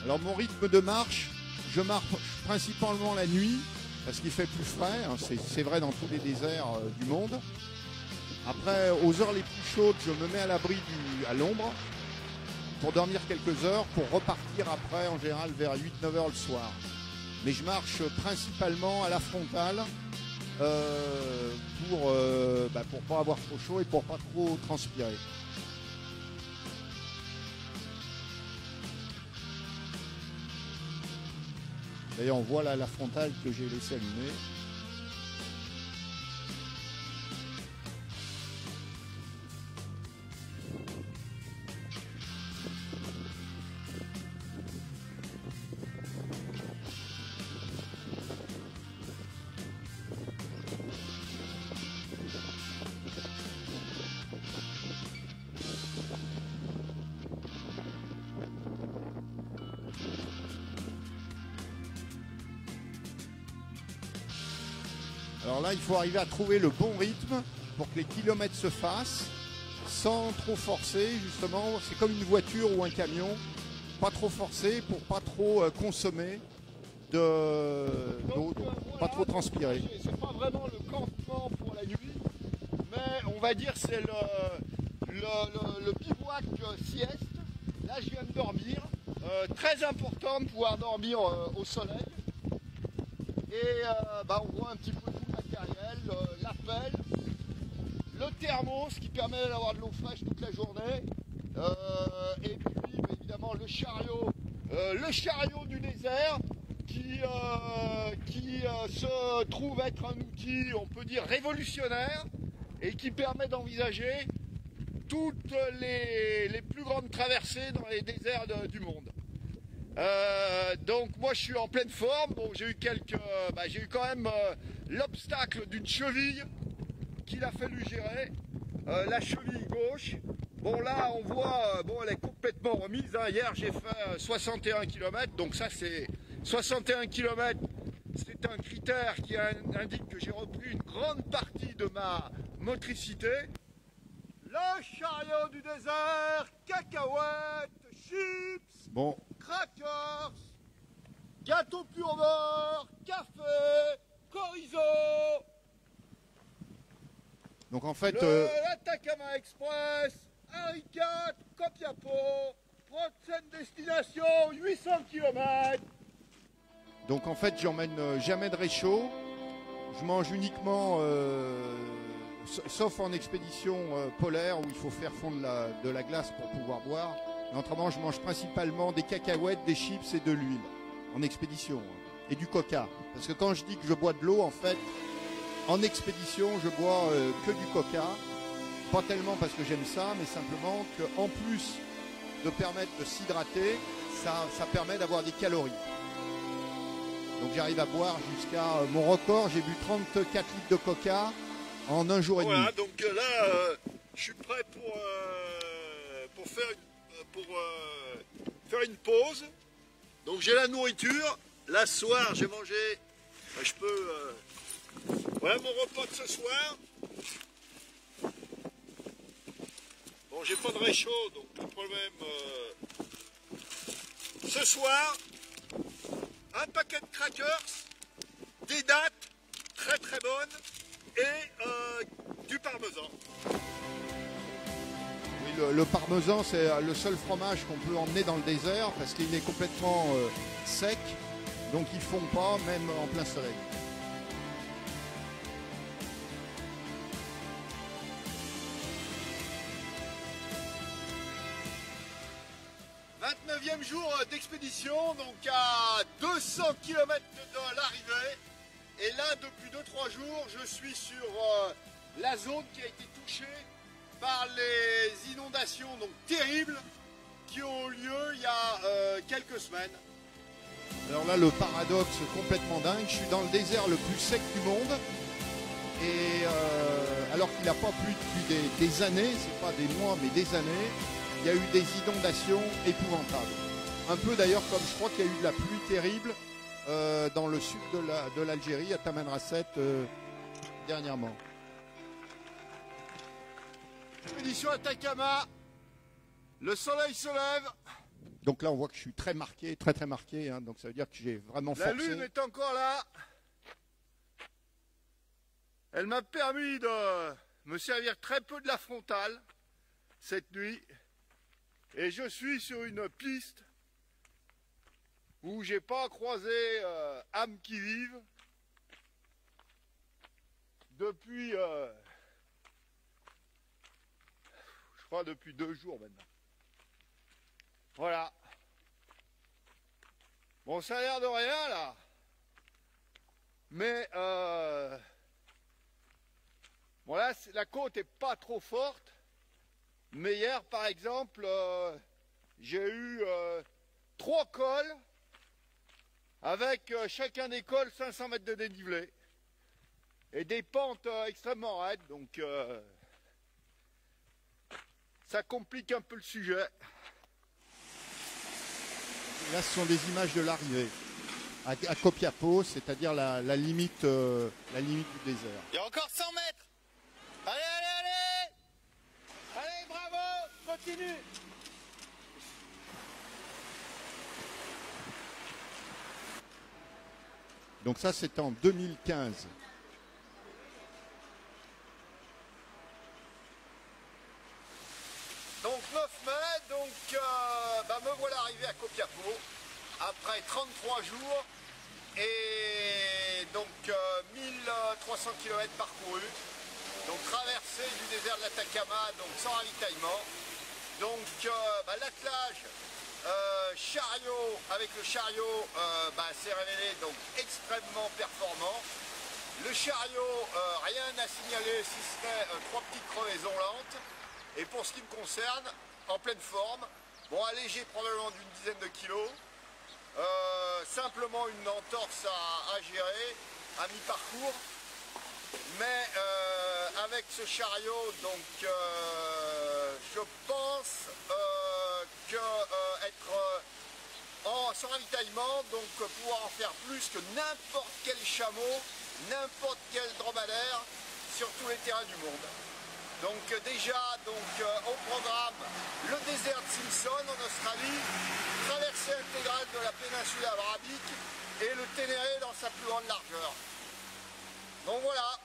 [SPEAKER 1] Alors mon rythme de marche, je marche principalement la nuit parce qu'il fait plus frais, hein, c'est vrai dans tous les déserts du monde. Après, aux heures les plus chaudes, je me mets à l'abri à l'ombre pour dormir quelques heures, pour repartir après en général vers 8-9 heures le soir. Mais je marche principalement à la frontale pour pas avoir trop chaud et pour pas trop transpirer. D'ailleurs, on voit là la frontale que j'ai laissée allumer. Alors là, il faut arriver à trouver le bon rythme pour que les kilomètres se fassent sans trop forcer, justement. C'est comme une voiture ou un camion, pas trop forcer pour pas trop consommer d'eau, pas trop transpirer.
[SPEAKER 13] C'est pas vraiment le campement pour la nuit, mais on va dire c'est le bivouac sieste. Là, je viens de dormir. Très important de pouvoir dormir au soleil. Et on voit un petit peu tout le matériel, la pelle, le thermos qui permet d'avoir de l'eau fraîche toute la journée, et puis évidemment le chariot du désert qui se trouve être un outil, on peut dire, révolutionnaire et qui permet d'envisager toutes les plus grandes traversées dans les déserts du monde. Donc moi je suis en pleine forme. Bon, j'ai eu quand même l'obstacle d'une cheville qu'il a fallu gérer, la cheville gauche. Bon là on voit, elle est complètement remise, hein. Hier j'ai fait 61 km, donc ça c'est 61 km, c'est un critère qui indique que j'ai repris une grande partie de ma motricité. Le chariot du désert, cacahuètes, chips, crackers, gâteau pur beurre, café, chorizo.
[SPEAKER 1] Donc en fait,
[SPEAKER 13] l'Atacama Express, Harry IV, Copiapo, prochaine destination, 800 km.
[SPEAKER 1] Donc en fait, j'emmène jamais de réchaud. Je mange uniquement, sauf en expédition polaire où il faut faire fondre de la glace pour pouvoir boire. Mais autrement, je mange principalement des cacahuètes, des chips et de l'huile en expédition. Et du coca. Parce que quand je dis que je bois de l'eau, en fait, en expédition, je bois que du coca. Pas tellement parce que j'aime ça, mais simplement qu'en plus de permettre de s'hydrater, ça permet d'avoir des calories. Donc j'arrive à boire jusqu'à mon record, j'ai bu 34 litres de coca en un jour et demi.
[SPEAKER 13] Voilà, donc là, je suis prêt pour faire une pause. Donc j'ai la nourriture. Là, ce soir, j'ai mangé. Voilà mon repas de ce soir. Bon, j'ai pas de réchaud, donc le problème. Ce soir, un paquet de crackers, des dattes très très bonnes et du parmesan.
[SPEAKER 1] le parmesan, c'est le seul fromage qu'on peut emmener dans le désert parce qu'il est complètement sec, donc il ne fond pas même en plein soleil. 29e jour d'expédition, donc à 200 km de l'arrivée. Et là, depuis 2-3 jours, je suis sur la zone qui a été touchée par les inondations donc terribles qui ont eu lieu il y a quelques semaines. Alors là, le paradoxe complètement dingue, je suis dans le désert le plus sec du monde. Et alors qu'il n'a pas plu depuis des années, c'est pas des mois mais des années, il y a eu des inondations épouvantables. Un peu d'ailleurs comme je crois qu'il y a eu de la pluie terrible dans le sud de l'Algérie, à Tamanrasset, dernièrement. Expédition Atacama, le soleil se lève. Donc là on voit que je suis très marqué, très marqué, hein, donc ça veut dire que j'ai vraiment forcé. La lune est encore là. Elle m'a permis de me servir très peu de la frontale cette nuit. Et je suis sur une piste où j'ai pas croisé âme qui vive depuis, je crois depuis 2 jours maintenant. Voilà. Bon, ça a l'air de rien là. Mais bon là, la côte est pas trop forte. Mais hier, par exemple, j'ai eu 3 cols avec chacun des cols 500 mètres de dénivelé et des pentes extrêmement raides. Donc, ça complique un peu le sujet. Là, ce sont des images de l'arrivée à Copiapó, c'est-à-dire la limite du désert.
[SPEAKER 11] Il y a encore 100 mètres. Allez, allez, allez. Allez, bravo, continue.
[SPEAKER 1] Donc ça, c'est en 2015. Donc 9 mai, donc me voilà arrivé à Copiapó après 33 jours et donc 1300 km parcourus. Donc traversée du désert de l'Atacama, donc sans ravitaillement. Donc l'attelage chariot, avec le chariot s'est révélé donc extrêmement performant. Le chariot, rien à signaler si ce n'est 3 petites crevaisons lentes. Et pour ce qui me concerne, en pleine forme, bon allégé probablement d'une dizaine de kilos, simplement une entorse à gérer à mi-parcours. Mais avec ce chariot, donc je pense que être sans ravitaillement, donc pouvoir en faire plus que n'importe quel chameau, n'importe quel dromadaire sur tous les terrains du monde. Donc déjà au programme le désert de Simpson en Australie, traversée intégrale de la péninsule arabique et le Ténéré dans sa plus grande largeur. Donc voilà.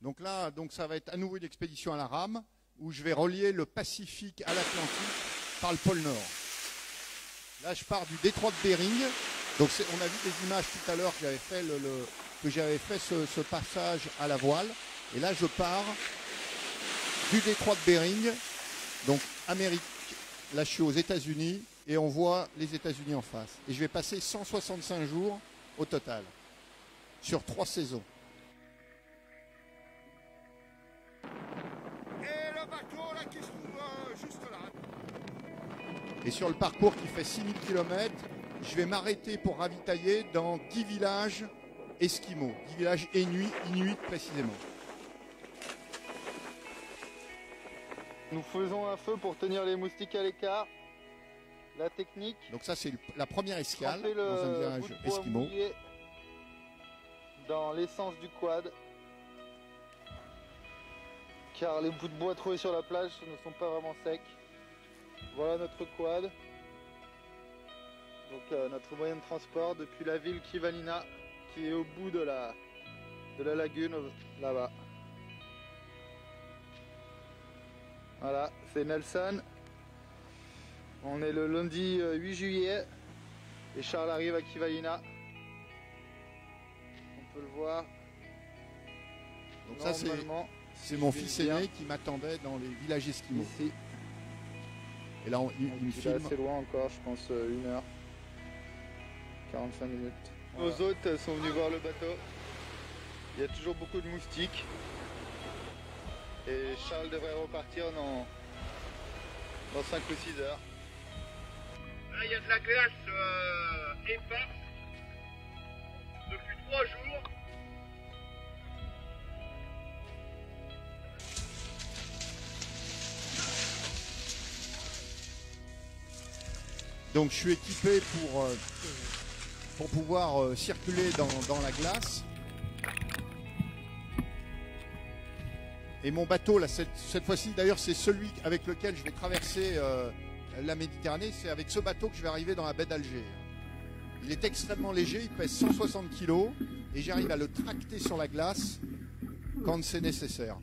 [SPEAKER 1] Donc là, ça va être à nouveau une expédition à la rame où je vais relier le Pacifique à l'Atlantique par le pôle Nord. Là, je pars du détroit de Bering. Donc on a vu des images tout à l'heure que j'avais fait ce passage à la voile. Et là, je pars du détroit de Bering, donc Amérique. Là, je suis aux États-Unis et on voit les États-Unis en face. Et je vais passer 165 jours au total, sur 3 saisons. Et le bateau là qui se trouve juste là. Et sur le parcours qui fait 6000 km, je vais m'arrêter pour ravitailler dans 10 villages esquimaux, 10 villages inuits précisément.
[SPEAKER 14] Nous faisons un feu pour tenir les moustiques à l'écart. La technique.
[SPEAKER 1] Donc ça c'est la première escale dans un village esquimau.
[SPEAKER 14] Dans l'essence du quad. Car les bouts de bois trouvés sur la plage ne sont pas vraiment secs. Voilà notre quad. Donc notre moyen de transport depuis la ville Kivalina qui est au bout de de la lagune là-bas. Voilà, c'est Nelson. On est le lundi 8 juillet et Charles arrive à Kivalina. On peut le voir.
[SPEAKER 1] Donc ça c'est mon fils aîné qui m'attendait dans les villages esquimaux.
[SPEAKER 14] Ici.
[SPEAKER 1] Et là il me
[SPEAKER 14] Il est
[SPEAKER 1] filme.
[SPEAKER 14] assez loin encore, je pense 1 heure. 45 minutes. Nos hôtes sont venus voir le bateau. Il y a toujours beaucoup de moustiques. Et Charles devrait repartir dans 5 ou 6 heures.
[SPEAKER 12] Là, il y a de la glace éparse depuis 3 jours.
[SPEAKER 1] Donc je suis équipé pour pouvoir circuler dans la glace. Et mon bateau, là, cette fois-ci, d'ailleurs, c'est celui avec lequel je vais traverser la Méditerranée. C'est avec ce bateau que je vais arriver dans la baie d'Alger. Il est extrêmement léger, il pèse 160 kg et j'arrive à le tracter sur la glace quand c'est nécessaire.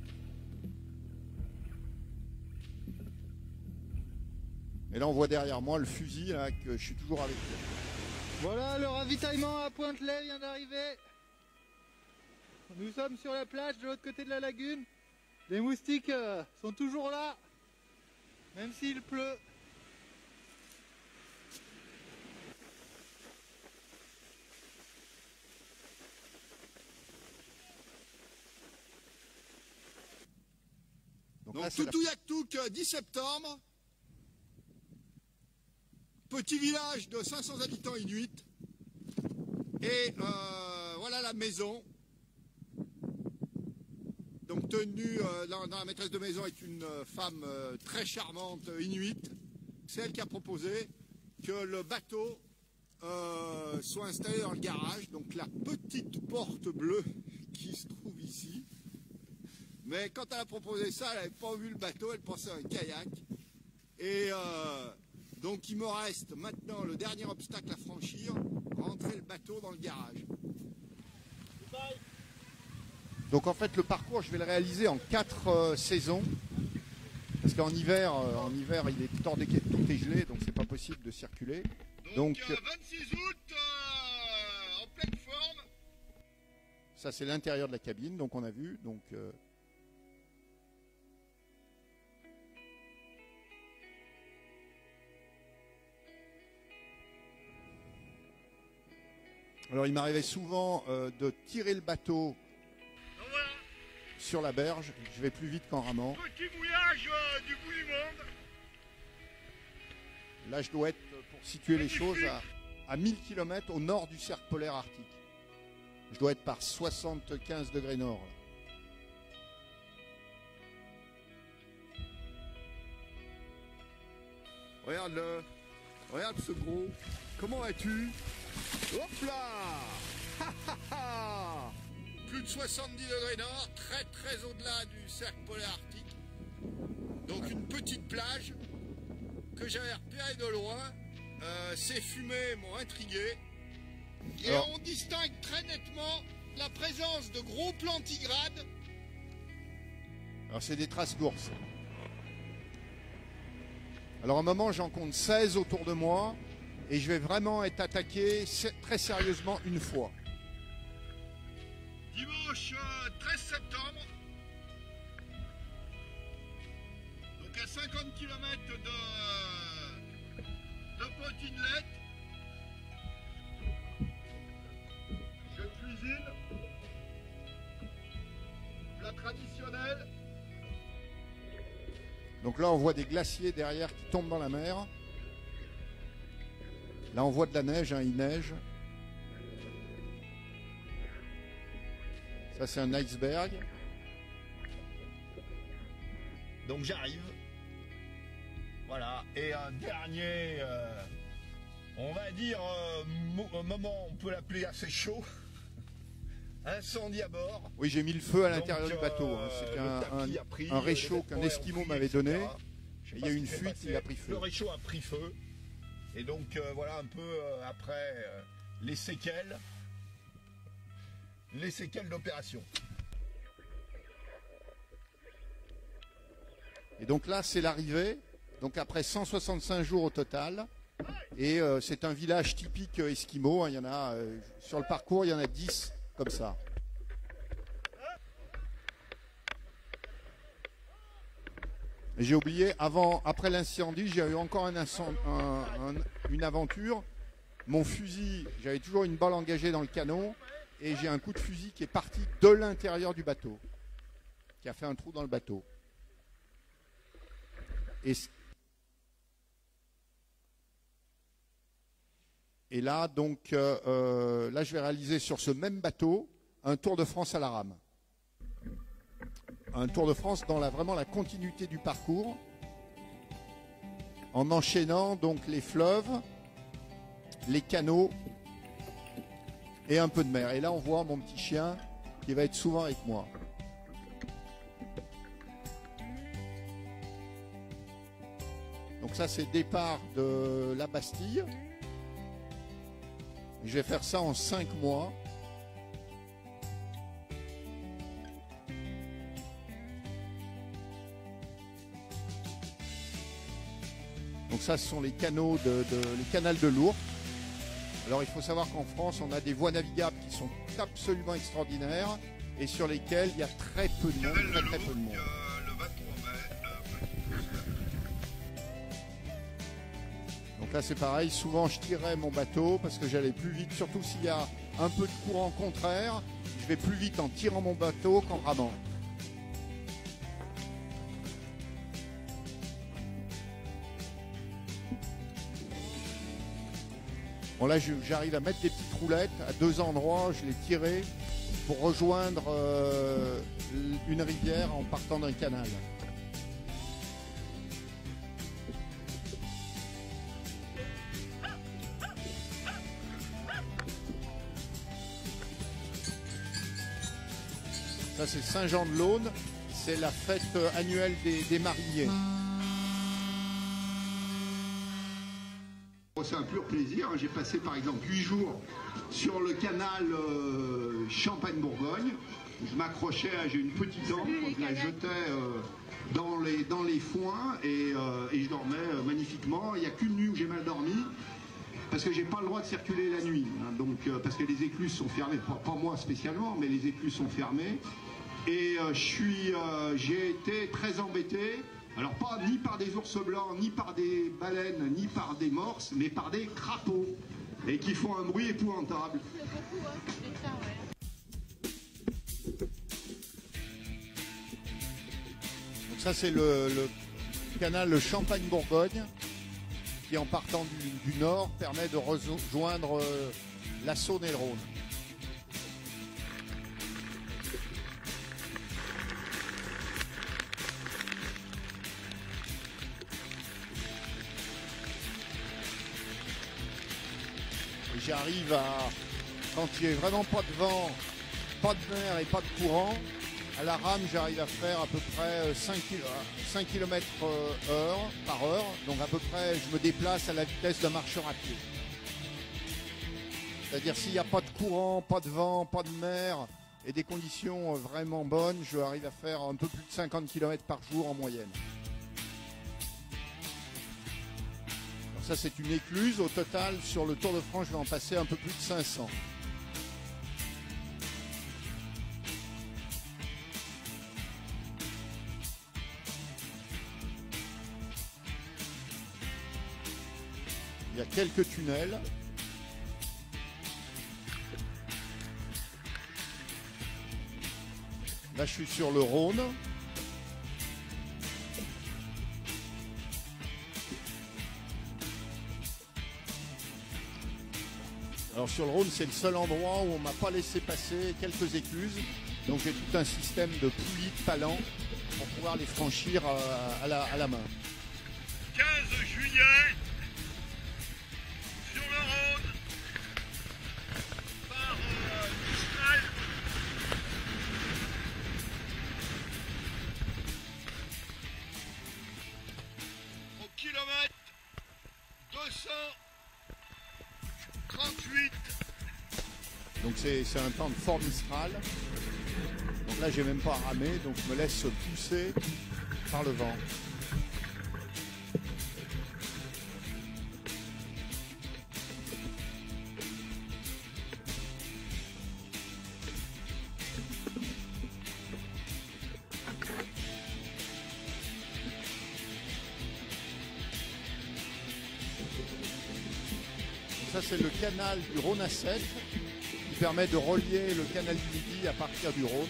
[SPEAKER 1] Et là, on voit derrière moi le fusil, là, que je suis toujours avec lui.
[SPEAKER 14] Voilà, le ravitaillement à Pointe-Lay vient d'arriver. Nous sommes sur la plage de l'autre côté de la lagune. Les moustiques sont toujours là, même s'il pleut.
[SPEAKER 1] Donc
[SPEAKER 15] Donc Toutouiactouk, 10 septembre. Petit village de 500 habitants inuits. Et voilà la maison. Donc tenue dans la maîtresse de maison est une femme très charmante inuite. C'est elle qui a proposé que le bateau soit installé dans le garage. Donc la petite porte bleue qui se trouve ici. Mais quand elle a proposé ça, elle n'avait pas vu le bateau, elle pensait à un kayak. Et donc il me reste maintenant le dernier obstacle à franchir, rentrer le bateau dans le garage.
[SPEAKER 1] Donc en fait le parcours je vais le réaliser en 4 saisons. Parce qu'en hiver, il est hors de tout est gelé, donc c'est pas possible de circuler.
[SPEAKER 15] Donc 26 août, en pleine forme.
[SPEAKER 1] Ça c'est l'intérieur de la cabine, donc on a vu. Donc, alors il m'arrivait souvent de tirer le bateau sur la berge. Je vais plus vite qu'en ramant.
[SPEAKER 12] Petit mouillage du bout du monde.
[SPEAKER 1] Là je dois être, pour situer les choses, à 1000 km au nord du cercle polaire arctique. Je dois être par 75 degrés nord. Là.
[SPEAKER 15] Regarde-le. Regarde ce gros. Comment vas-tu? Hop là. Plus de 70 degrés nord, très très au-delà du cercle polaire arctique. Donc une petite plage que j'avais repérée de loin. Ces fumées m'ont intrigué. Et
[SPEAKER 1] alors,
[SPEAKER 15] on distingue très nettement la présence de gros plantigrades.
[SPEAKER 1] alors c'est des traces d'ours. Alors à un moment j'en compte 16 autour de moi et je vais vraiment être attaqué très sérieusement une fois.
[SPEAKER 15] Dimanche 13 septembre. Donc à 50 km de Point Inlet. Je cuisine. Plat traditionnel.
[SPEAKER 1] Donc là on voit des glaciers derrière qui tombent dans la mer. Là on voit de la neige, hein, il neige. Ça c'est un iceberg.
[SPEAKER 15] Donc j'arrive. Voilà. Et un dernier, on va dire, moment, on peut l'appeler assez chaud. Incendie à bord.
[SPEAKER 1] Oui, j'ai mis le feu à l'intérieur du bateau. Hein. C'était un réchaud qu'un Esquimau m'avait donné. Et il y a eu une fuite, il a pris feu.
[SPEAKER 15] Le réchaud a pris feu. Et donc voilà un peu après les séquelles. les séquelles d'opération. Et donc là, c'est l'arrivée. Donc après 165 jours au total. Et c'est un village typique esquimau. Hein. Il y en a sur le parcours, il y en a 10 comme ça. J'ai oublié, après l'incendie, j'ai eu encore une aventure. Mon fusil, j'avais toujours une balle engagée dans le canon et j'ai un coup de fusil qui est parti de l'intérieur du bateau, qui a fait un trou dans le bateau. Et là, donc, là, je vais réaliser sur ce même bateau un Tour de France à la rame. Un Tour de France dans vraiment la continuité du parcours, en enchaînant donc les fleuves, les canaux et un peu de mer. Et là, on voit mon petit chien qui va être souvent avec moi. Donc ça, c'est le départ de la Bastille. Je vais faire ça en 5 mois. Donc ça, ce sont les canaux les canals de l'Ourcq. Alors il faut savoir qu'en France, on a des voies navigables qui sont absolument extraordinaires et sur lesquelles il y a très peu de monde, très peu de monde. Donc là, c'est pareil. Souvent, je tirais mon bateau parce que j'allais plus vite, surtout s'il y a un peu de courant contraire. Je vais plus vite en tirant mon bateau qu'en ramant. Bon là, j'arrive à mettre des petites roulettes à 2 endroits, je les tirais pour rejoindre une rivière en partant d'un canal. Ça, c'est Saint-Jean-de-Laune, c'est la fête annuelle des mariniers.
[SPEAKER 1] C'est un pur plaisir. J'ai passé par exemple 8 jours sur le canal Champagne-Bourgogne. Je m'accrochais, j'ai une petite ancre, je la jetais dans les foins et je dormais magnifiquement. Il n'y a qu'une nuit où j'ai mal dormi parce que j'ai pas le droit de circuler la nuit. Hein, donc parce que les écluses sont fermées, pas moi spécialement, mais les écluses sont fermées. Et j'ai été très embêté. Alors pas ni par des ours blancs, ni par des baleines, ni par des morses, mais par des crapauds, et qui font un bruit épouvantable.
[SPEAKER 15] Donc ça, c'est le canal Champagne-Bourgogne, qui en partant du nord permet de rejoindre la Saône et le Rhône. J'arrive à, quand il n'y a vraiment pas de vent, pas de mer et pas de courant, à la rame, j'arrive à faire à peu près 5 km par heure. Donc à peu près, je me déplace à la vitesse d'un marcheur à pied. C'est-à-dire s'il n'y a pas de courant, pas de vent, pas de mer et des conditions vraiment bonnes, je arrive à faire un peu plus de 50 km par jour en moyenne. Ça, c'est une écluse. Au total, sur le Tour de France, je vais en passer un peu plus de 500. Il y a quelques tunnels. Là, je suis sur le Rhône. Alors sur le Rhône, c'est le seul endroit où on m'a pas laissé passer quelques écluses. Donc j'ai tout un système de poulies, de palans pour pouvoir les franchir à la main.
[SPEAKER 12] 15 juillet, sur le Rhône, par Mistral. Au kilomètre 238.
[SPEAKER 15] Donc c'est un temps de fort mistral. Donc là j'ai même pas ramé, donc je me laisse pousser par le vent. Ça c'est le canal du Rhône à Sète qui permet de relier le canal du Midi à partir du Rhône.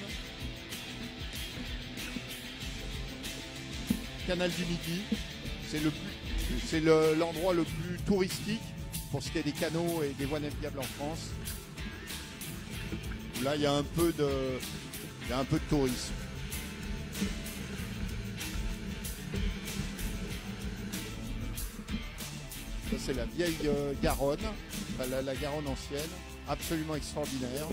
[SPEAKER 15] Canal du Midi, c'est l'endroit le plus touristique pour ce qui est des canaux et des voies navigables en France. Là il y a un peu de tourisme. Ça c'est la vieille Garonne, enfin, la Garonne ancienne, absolument extraordinaire.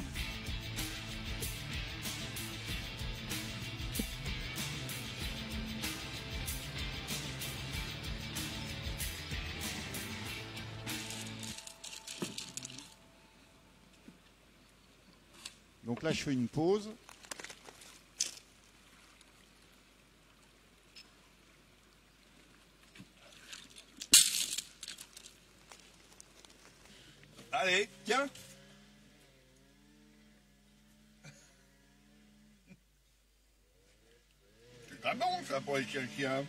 [SPEAKER 15] Donc là je fais une pause.
[SPEAKER 13] Allez, tiens. C'est pas bon ça pour les chiens.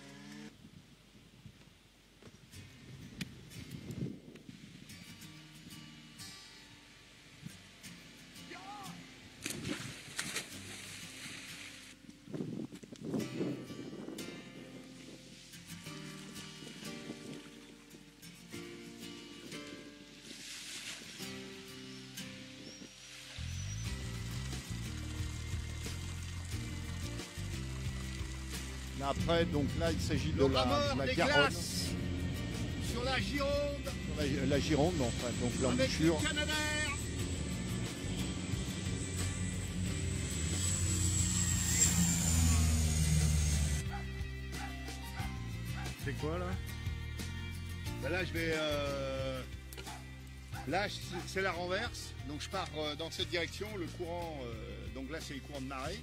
[SPEAKER 15] Après, donc là, il s'agit de la Garonne.
[SPEAKER 1] Sur la Gironde.
[SPEAKER 15] La Gironde, enfin, donc l'embouchure.
[SPEAKER 1] C'est quoi là? Ben là, je vais. Là, c'est la renverse. Donc, je pars dans cette direction. Le courant. Donc là, c'est le courant de marée.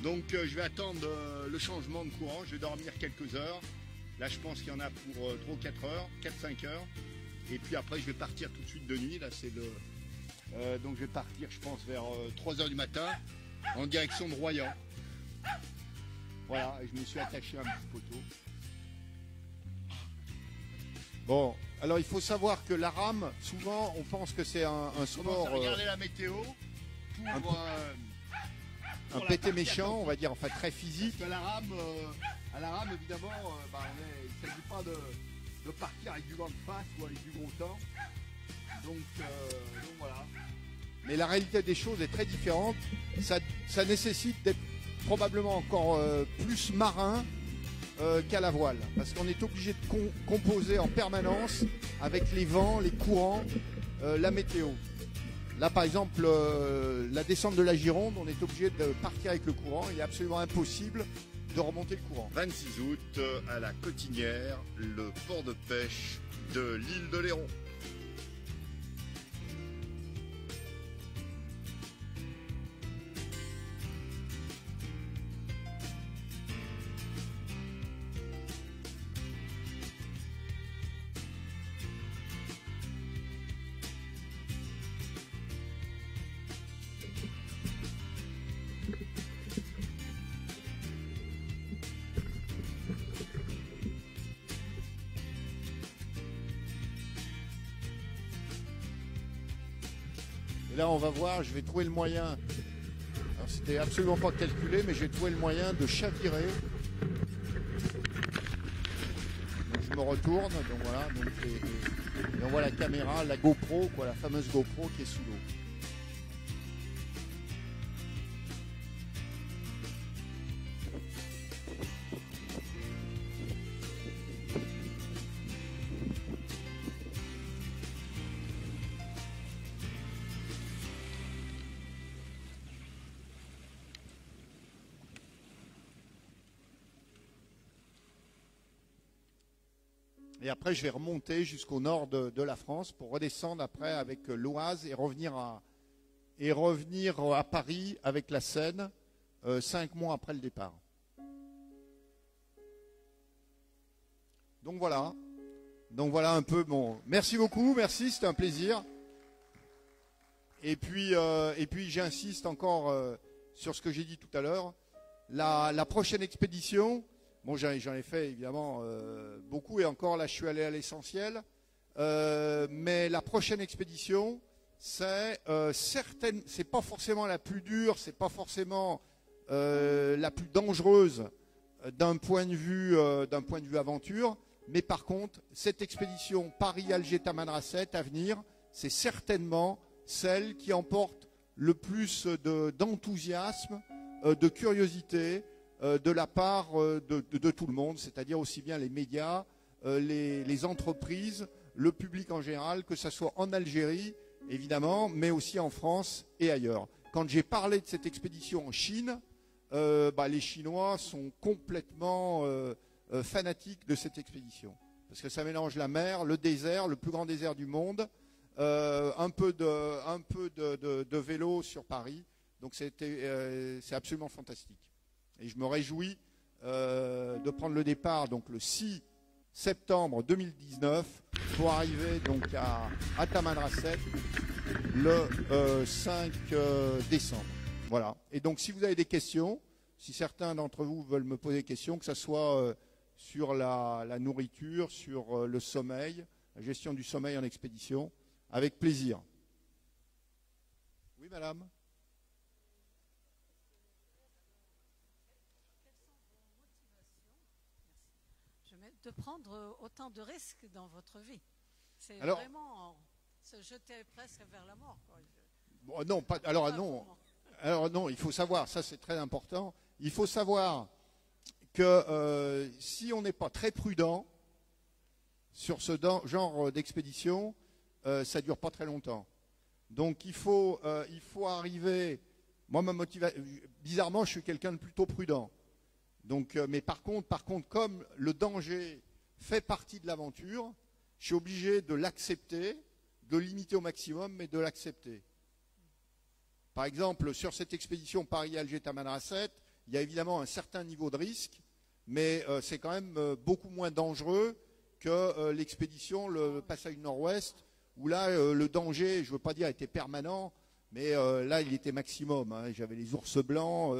[SPEAKER 1] Donc je vais attendre le changement de courant, je vais dormir quelques heures. Là je pense qu'il y en a pour 3 ou 4 heures, 4-5 heures. Et puis après je vais partir tout de suite de nuit. Là c'est le. Donc je vais partir je pense vers 3 heures du matin en direction de Royan. Voilà, et je me suis attaché à un petit poteau.
[SPEAKER 15] Bon, alors il faut savoir que la rame, souvent on pense que c'est un sport.
[SPEAKER 1] Regardez la météo pour.
[SPEAKER 15] Un pété méchant, on va dire, enfin très physique.
[SPEAKER 1] Parce qu'à la rame, évidemment, il ne s'agit pas de partir avec du vent de face ou avec du gros temps. Donc voilà.
[SPEAKER 15] Mais la réalité des choses est très différente. Ça nécessite d'être probablement encore plus marin qu'à la voile. Parce qu'on est obligé de composer en permanence avec les vents, les courants, la météo. Là, par exemple, la descente de la Gironde, on est obligé de partir avec le courant. Il est absolument impossible de remonter le courant.
[SPEAKER 2] 26 août, à la Cotinière, le port de pêche de l'île de Léron.
[SPEAKER 15] Et là, on va voir, je vais trouver le moyen. Alors, c'était absolument pas calculé, mais j'ai trouvé le moyen de chavirer. Donc, je me retourne, donc voilà. Donc, et on voit la caméra, la GoPro, quoi, la fameuse GoPro qui est sous l'eau. Et après, je vais remonter jusqu'au nord de la France pour redescendre après avec l'Oise et revenir
[SPEAKER 1] et revenir à Paris avec la Seine 5 mois après le départ. Donc voilà un peu bon. Merci beaucoup, merci, c'était un plaisir. Et puis j'insiste encore sur ce que j'ai dit tout à l'heure. La prochaine expédition, bon j'en ai fait évidemment beaucoup et encore là je suis allé à l'essentiel. Mais la prochaine expédition, c'est pas forcément la plus dure, c'est pas forcément la plus dangereuse d'un point de vue aventure, mais par contre, cette expédition Paris-Alger-Tamanrasset à venir, c'est certainement celle qui emporte le plus d'enthousiasme, de curiosité de la part de tout le monde, c'est-à-dire aussi bien les médias, les entreprises, le public en général, que ce soit en Algérie, évidemment, mais aussi en France et ailleurs. Quand j'ai parlé de cette expédition en Chine, les Chinois sont complètement fanatiques de cette expédition. Parce que ça mélange la mer, le désert, le plus grand désert du monde, un peu de vélo sur Paris. Donc c'est absolument fantastique. Et je me réjouis de prendre le départ donc le 6 septembre 2019 pour arriver donc à Tamanrasset le 5 décembre. Voilà. Et donc si vous avez des questions, si certains d'entre vous veulent me poser des questions, que ce soit sur la nourriture, sur le sommeil, la gestion du sommeil en expédition, avec plaisir. Oui, madame.
[SPEAKER 16] De prendre autant de risques dans votre vie. C'est vraiment se jeter presque vers la mort. Quoi.
[SPEAKER 1] Bon, non, pas, alors non, il faut savoir, ça c'est très important, il faut savoir que si on n'est pas très prudent sur ce genre d'expédition, ça ne dure pas très longtemps. Donc il faut arriver, moi ma motivation, bizarrement je suis quelqu'un de plutôt prudent. Donc, mais par contre, comme le danger fait partie de l'aventure, je suis obligé de l'accepter, de le limiter au maximum, mais de l'accepter. Par exemple, sur cette expédition Paris-Alger-Tamanrasset, il y a évidemment un certain niveau de risque, mais c'est quand même beaucoup moins dangereux que l'expédition, le passage nord-ouest, où là, le danger, je ne veux pas dire était permanent, mais là, il était maximum. Hein. J'avais les ours blancs,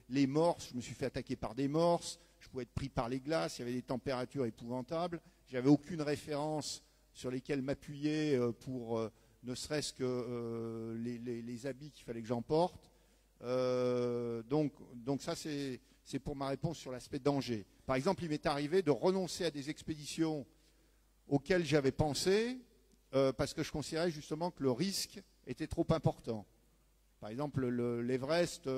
[SPEAKER 1] les morses, je me suis fait attaquer par des morses, je pouvais être pris par les glaces, il y avait des températures épouvantables. J'avais aucune référence sur lesquelles m'appuyer pour ne serait-ce que les habits qu'il fallait que j'emporte. Donc ça, c'est pour ma réponse sur l'aspect danger. Par exemple, il m'est arrivé de renoncer à des expéditions auxquelles j'avais pensé, parce que je considérais justement que le risque était trop important. Par exemple, l'Everest,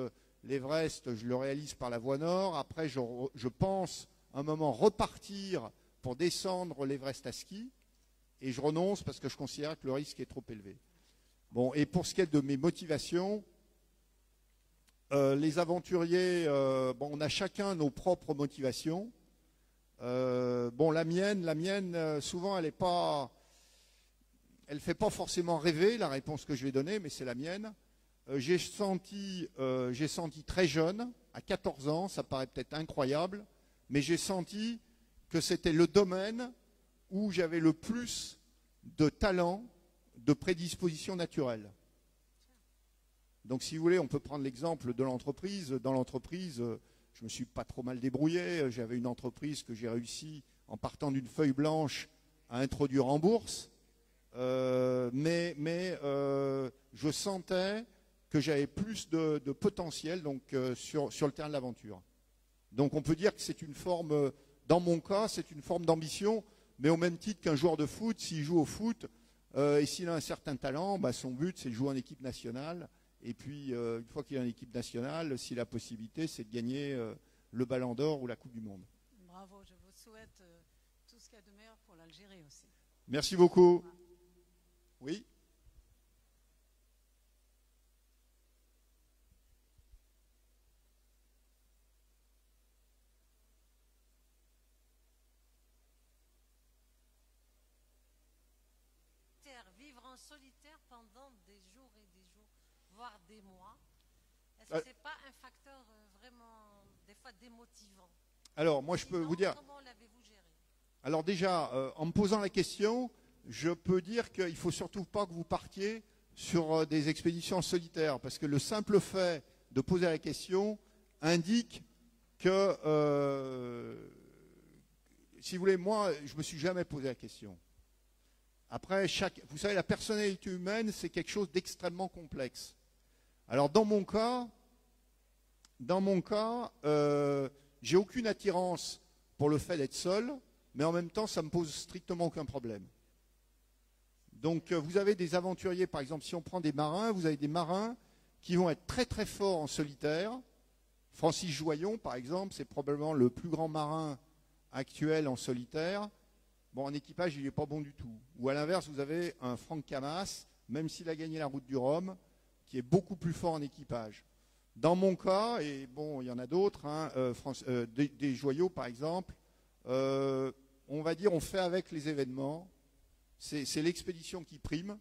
[SPEAKER 1] je le réalise par la voie nord. Après, je pense un moment repartir pour descendre l'Everest à ski. Et je renonce parce que je considère que le risque est trop élevé. Bon, et pour ce qui est de mes motivations, les aventuriers, on a chacun nos propres motivations. La mienne, souvent, elle fait pas forcément rêver, la réponse que je vais donner, mais c'est la mienne. J'ai senti très jeune, à 14 ans, ça paraît peut-être incroyable, mais j'ai senti que c'était le domaine où j'avais le plus de talent, de prédisposition naturelle. Donc si vous voulez, on peut prendre l'exemple de l'entreprise. Dans l'entreprise, je me suis pas trop mal débrouillé. J'avais une entreprise que j'ai réussi, en partant d'une feuille blanche, à introduire en bourse. Mais je sentais que j'avais plus de potentiel sur le terrain de l'aventure. Donc on peut dire que c'est une forme, dans mon cas, c'est une forme d'ambition, mais au même titre qu'un joueur de foot, s'il joue au foot, et s'il a un certain talent, son but c'est de jouer en équipe nationale. Et puis une fois qu'il est en équipe nationale, si la possibilité c'est de gagner le Ballon d'Or ou la Coupe du Monde.
[SPEAKER 16] Bravo, je vous souhaite tout ce qu'il y a de meilleur pour l'Algérie aussi.
[SPEAKER 1] Merci beaucoup. Oui.
[SPEAKER 16] Vivre en solitaire pendant des jours et des jours, voire des mois. Est-ce que ce n'est pas un facteur vraiment, des fois, démotivant?
[SPEAKER 1] Alors, moi, je peux vous dire...
[SPEAKER 16] Comment l'avez-vous géré?
[SPEAKER 1] Alors déjà, en me posant la question, je peux dire qu'il ne faut surtout pas que vous partiez sur des expéditions en solitaire, parce que le simple fait de poser la question indique que, si vous voulez, moi, je ne me suis jamais posé la question. Après, vous savez, la personnalité humaine, c'est quelque chose d'extrêmement complexe. Alors, dans mon cas, j'ai aucune attirance pour le fait d'être seul, mais en même temps, ça me pose strictement aucun problème. Donc, vous avez des aventuriers, par exemple, si on prend des marins, vous avez des marins qui vont être très très forts en solitaire. Francis Joyon, par exemple, c'est probablement le plus grand marin actuel en solitaire. Bon, en équipage, il n'est pas bon du tout. Ou à l'inverse, vous avez un Franck Camas, même s'il a gagné la route du Rhum, qui est beaucoup plus fort en équipage. Dans mon cas, et bon, il y en a d'autres, hein, des Joyaux, par exemple, on va dire, on fait avec les événements. C'est l'expédition qui prime,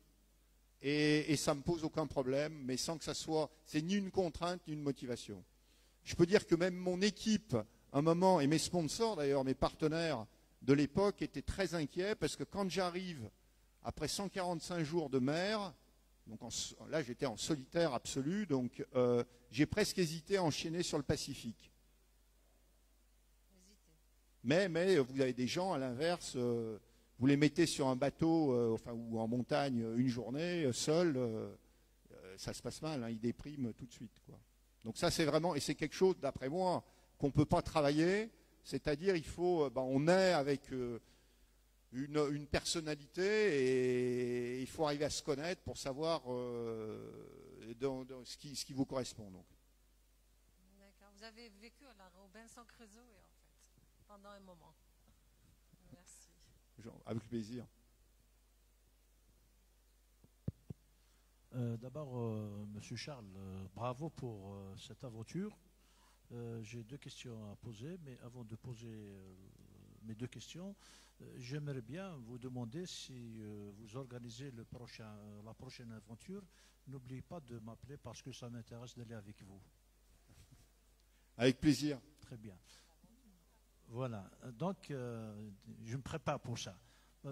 [SPEAKER 1] et ça ne me pose aucun problème, mais sans que ça soit... C'est ni une contrainte, ni une motivation. Je peux dire que même mon équipe, à un moment, et mes sponsors d'ailleurs, mes partenaires de l'époque, étaient très inquiets, parce que quand j'arrive, après 145 jours de mer, donc là j'étais en solitaire absolu, donc j'ai presque hésité à enchaîner sur le Pacifique. Mais vous avez des gens, à l'inverse, vous les mettez sur un bateau ou en montagne une journée, seul, ça se passe mal, hein, ils dépriment tout de suite, quoi. Donc ça c'est vraiment, et c'est quelque chose, d'après moi, qu'on ne peut pas travailler, c'est-à-dire il faut, on est avec une personnalité et il faut arriver à se connaître pour savoir ce qui vous correspond. Donc.
[SPEAKER 16] D'accord, vous avez vécu à la Robinson Crusoe en fait, pendant un moment. Merci.
[SPEAKER 1] Avec plaisir.
[SPEAKER 17] D'abord, Monsieur Charles, bravo pour cette aventure. J'ai deux questions à poser, mais avant de poser mes deux questions, j'aimerais bien vous demander si vous organisez la prochaine aventure. N'oubliez pas de m'appeler parce que ça m'intéresse d'aller avec vous.
[SPEAKER 1] Avec plaisir.
[SPEAKER 17] Très bien. Voilà, donc je me prépare pour ça.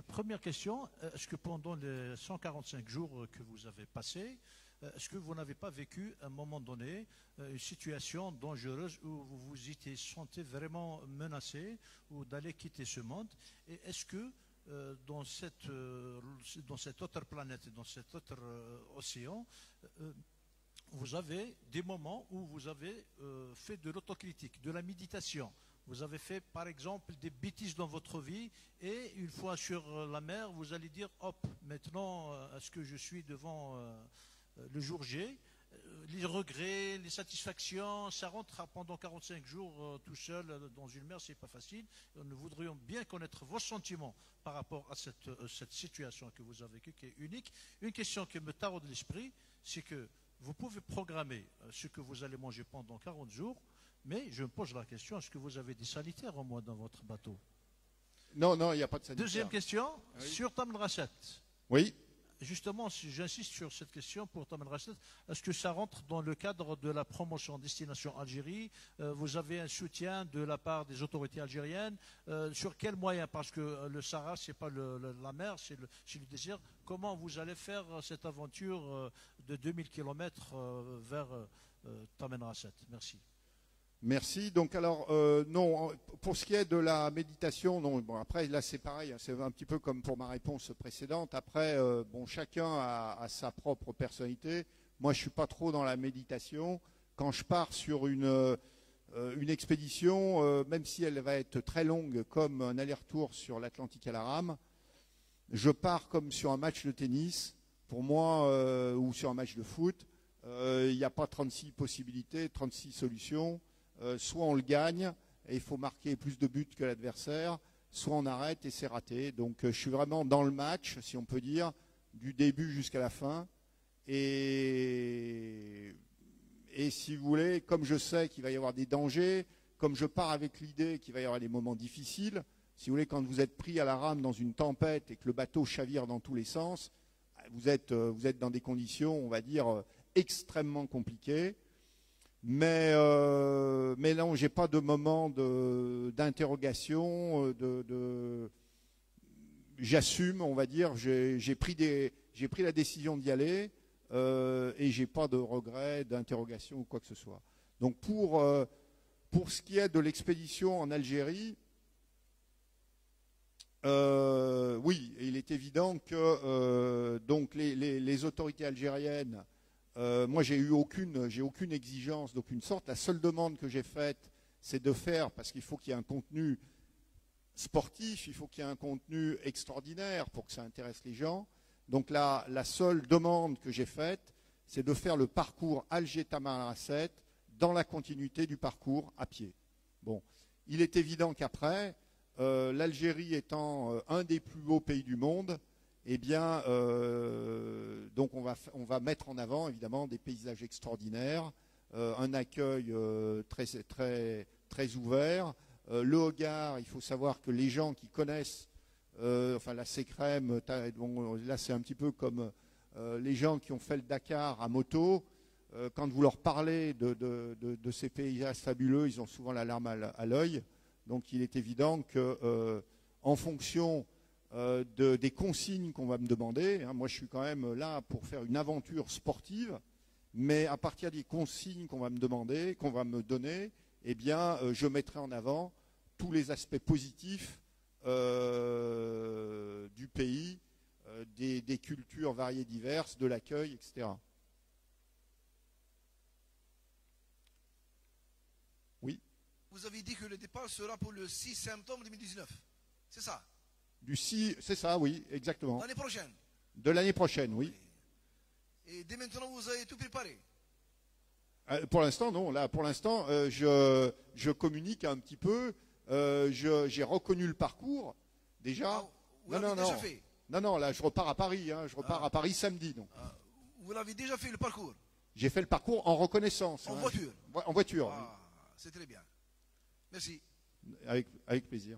[SPEAKER 17] Première question, est-ce que pendant les 145 jours que vous avez passés, est-ce que vous n'avez pas vécu à un moment donné une situation dangereuse où vous vous étiez senti vraiment menacé ou d'aller quitter ce monde? Et est-ce que dans cette autre planète, dans cet autre océan, vous avez des moments où vous avez fait de l'autocritique, de la méditation? Vous avez fait, par exemple, des bêtises dans votre vie et une fois sur la mer, vous allez dire, hop, maintenant, est-ce que je suis devant le jour J? Les regrets, les satisfactions, ça rentre pendant 45 jours tout seul dans une mer, c'est pas facile. Nous voudrions bien connaître vos sentiments par rapport à cette situation que vous avez vécue, qui est unique. Une question qui me taraude l'esprit, c'est que vous pouvez programmer ce que vous allez manger pendant 40 jours, mais je me pose la question, est-ce que vous avez des sanitaires au moins dans votre bateau?
[SPEAKER 1] Non, il n'y a pas de sanitaire.
[SPEAKER 17] Deuxième question,
[SPEAKER 1] oui.
[SPEAKER 17] Sur Taman Rasset.
[SPEAKER 1] Oui.
[SPEAKER 17] Justement, si j'insiste sur cette question pour Taman Rasset, est-ce que ça rentre dans le cadre de la promotion Destination Algérie? Vous avez un soutien de la part des autorités algériennes? Sur quels moyens? Parce que le Sahara, ce n'est pas la mer, c'est le désert. Comment vous allez faire cette aventure de 2000 km vers Taman Rasset? Merci.
[SPEAKER 1] Merci. Donc alors, non, pour ce qui est de la méditation, non. Bon, après, là, c'est pareil, hein, c'est un petit peu comme pour ma réponse précédente. Après, bon, chacun a sa propre personnalité. Moi, je suis pas trop dans la méditation. Quand je pars sur une expédition, même si elle va être très longue, comme un aller-retour sur l'Atlantique à la rame, je pars comme sur un match de tennis. Pour moi, ou sur un match de foot, il n'y a pas 36 possibilités, 36 solutions. Soit on le gagne et il faut marquer plus de buts que l'adversaire, soit on arrête et c'est raté. Donc je suis vraiment dans le match, si on peut dire, du début jusqu'à la fin. Et si vous voulez, comme je sais qu'il va y avoir des dangers, comme je pars avec l'idée qu'il va y avoir des moments difficiles, si vous voulez, quand vous êtes pris à la rame dans une tempête et que le bateau chavire dans tous les sens, vous êtes dans des conditions, on va dire, extrêmement compliqué. Mais non, j'ai pas de moment d'interrogation, j'assume, on va dire, j'ai pris la décision d'y aller et j'ai pas de regret, d'interrogation ou quoi que ce soit. Donc pour ce qui est de l'expédition en Algérie, oui, il est évident que donc les autorités algériennes, moi j'ai aucune exigence d'aucune sorte. La seule demande que j'ai faite, c'est de faire, parce qu'il faut qu'il y ait un contenu sportif, il faut qu'il y ait un contenu extraordinaire pour que ça intéresse les gens. Donc la seule demande que j'ai faite, c'est de faire le parcours Alger-Tamaracet dans la continuité du parcours à pied. Bon, il est évident qu'après, l'Algérie étant un des plus beaux pays du monde, eh bien, donc on va mettre en avant évidemment des paysages extraordinaires, un accueil très ouvert. Le Hogar, il faut savoir que les gens qui connaissent, enfin la Sécrème, bon, là c'est un petit peu comme les gens qui ont fait le Dakar à moto. Quand vous leur parlez de ces paysages fabuleux, ils ont souvent la larme à l'œil. Donc il est évident que en fonction des consignes qu'on va me demander, hein, moi je suis quand même là pour faire une aventure sportive, mais à partir des consignes qu'on va me demander, qu'on va me donner, eh bien je mettrai en avant tous les aspects positifs du pays, des cultures variées diverses, de l'accueil, etc. Oui.
[SPEAKER 18] Vous avez dit que le départ sera pour le 6 septembre 2019. C'est ça?
[SPEAKER 1] C'est ça, oui, exactement.
[SPEAKER 18] L'année prochaine? De
[SPEAKER 1] l'année prochaine, oui.
[SPEAKER 18] Et dès maintenant, vous avez tout préparé?
[SPEAKER 1] Pour l'instant, non. Là, pour l'instant, je communique un petit peu. J'ai reconnu le parcours, déjà.
[SPEAKER 18] Vous l'avez déjà fait?
[SPEAKER 1] Non, là, je repars à Paris. Hein, je repars à Paris samedi. Donc.
[SPEAKER 18] Vous l'avez déjà fait, le parcours?
[SPEAKER 1] J'ai fait le parcours en reconnaissance.
[SPEAKER 18] En voiture?
[SPEAKER 1] En voiture.
[SPEAKER 18] Ah,
[SPEAKER 1] oui.
[SPEAKER 18] C'est très bien. Merci.
[SPEAKER 1] Avec plaisir.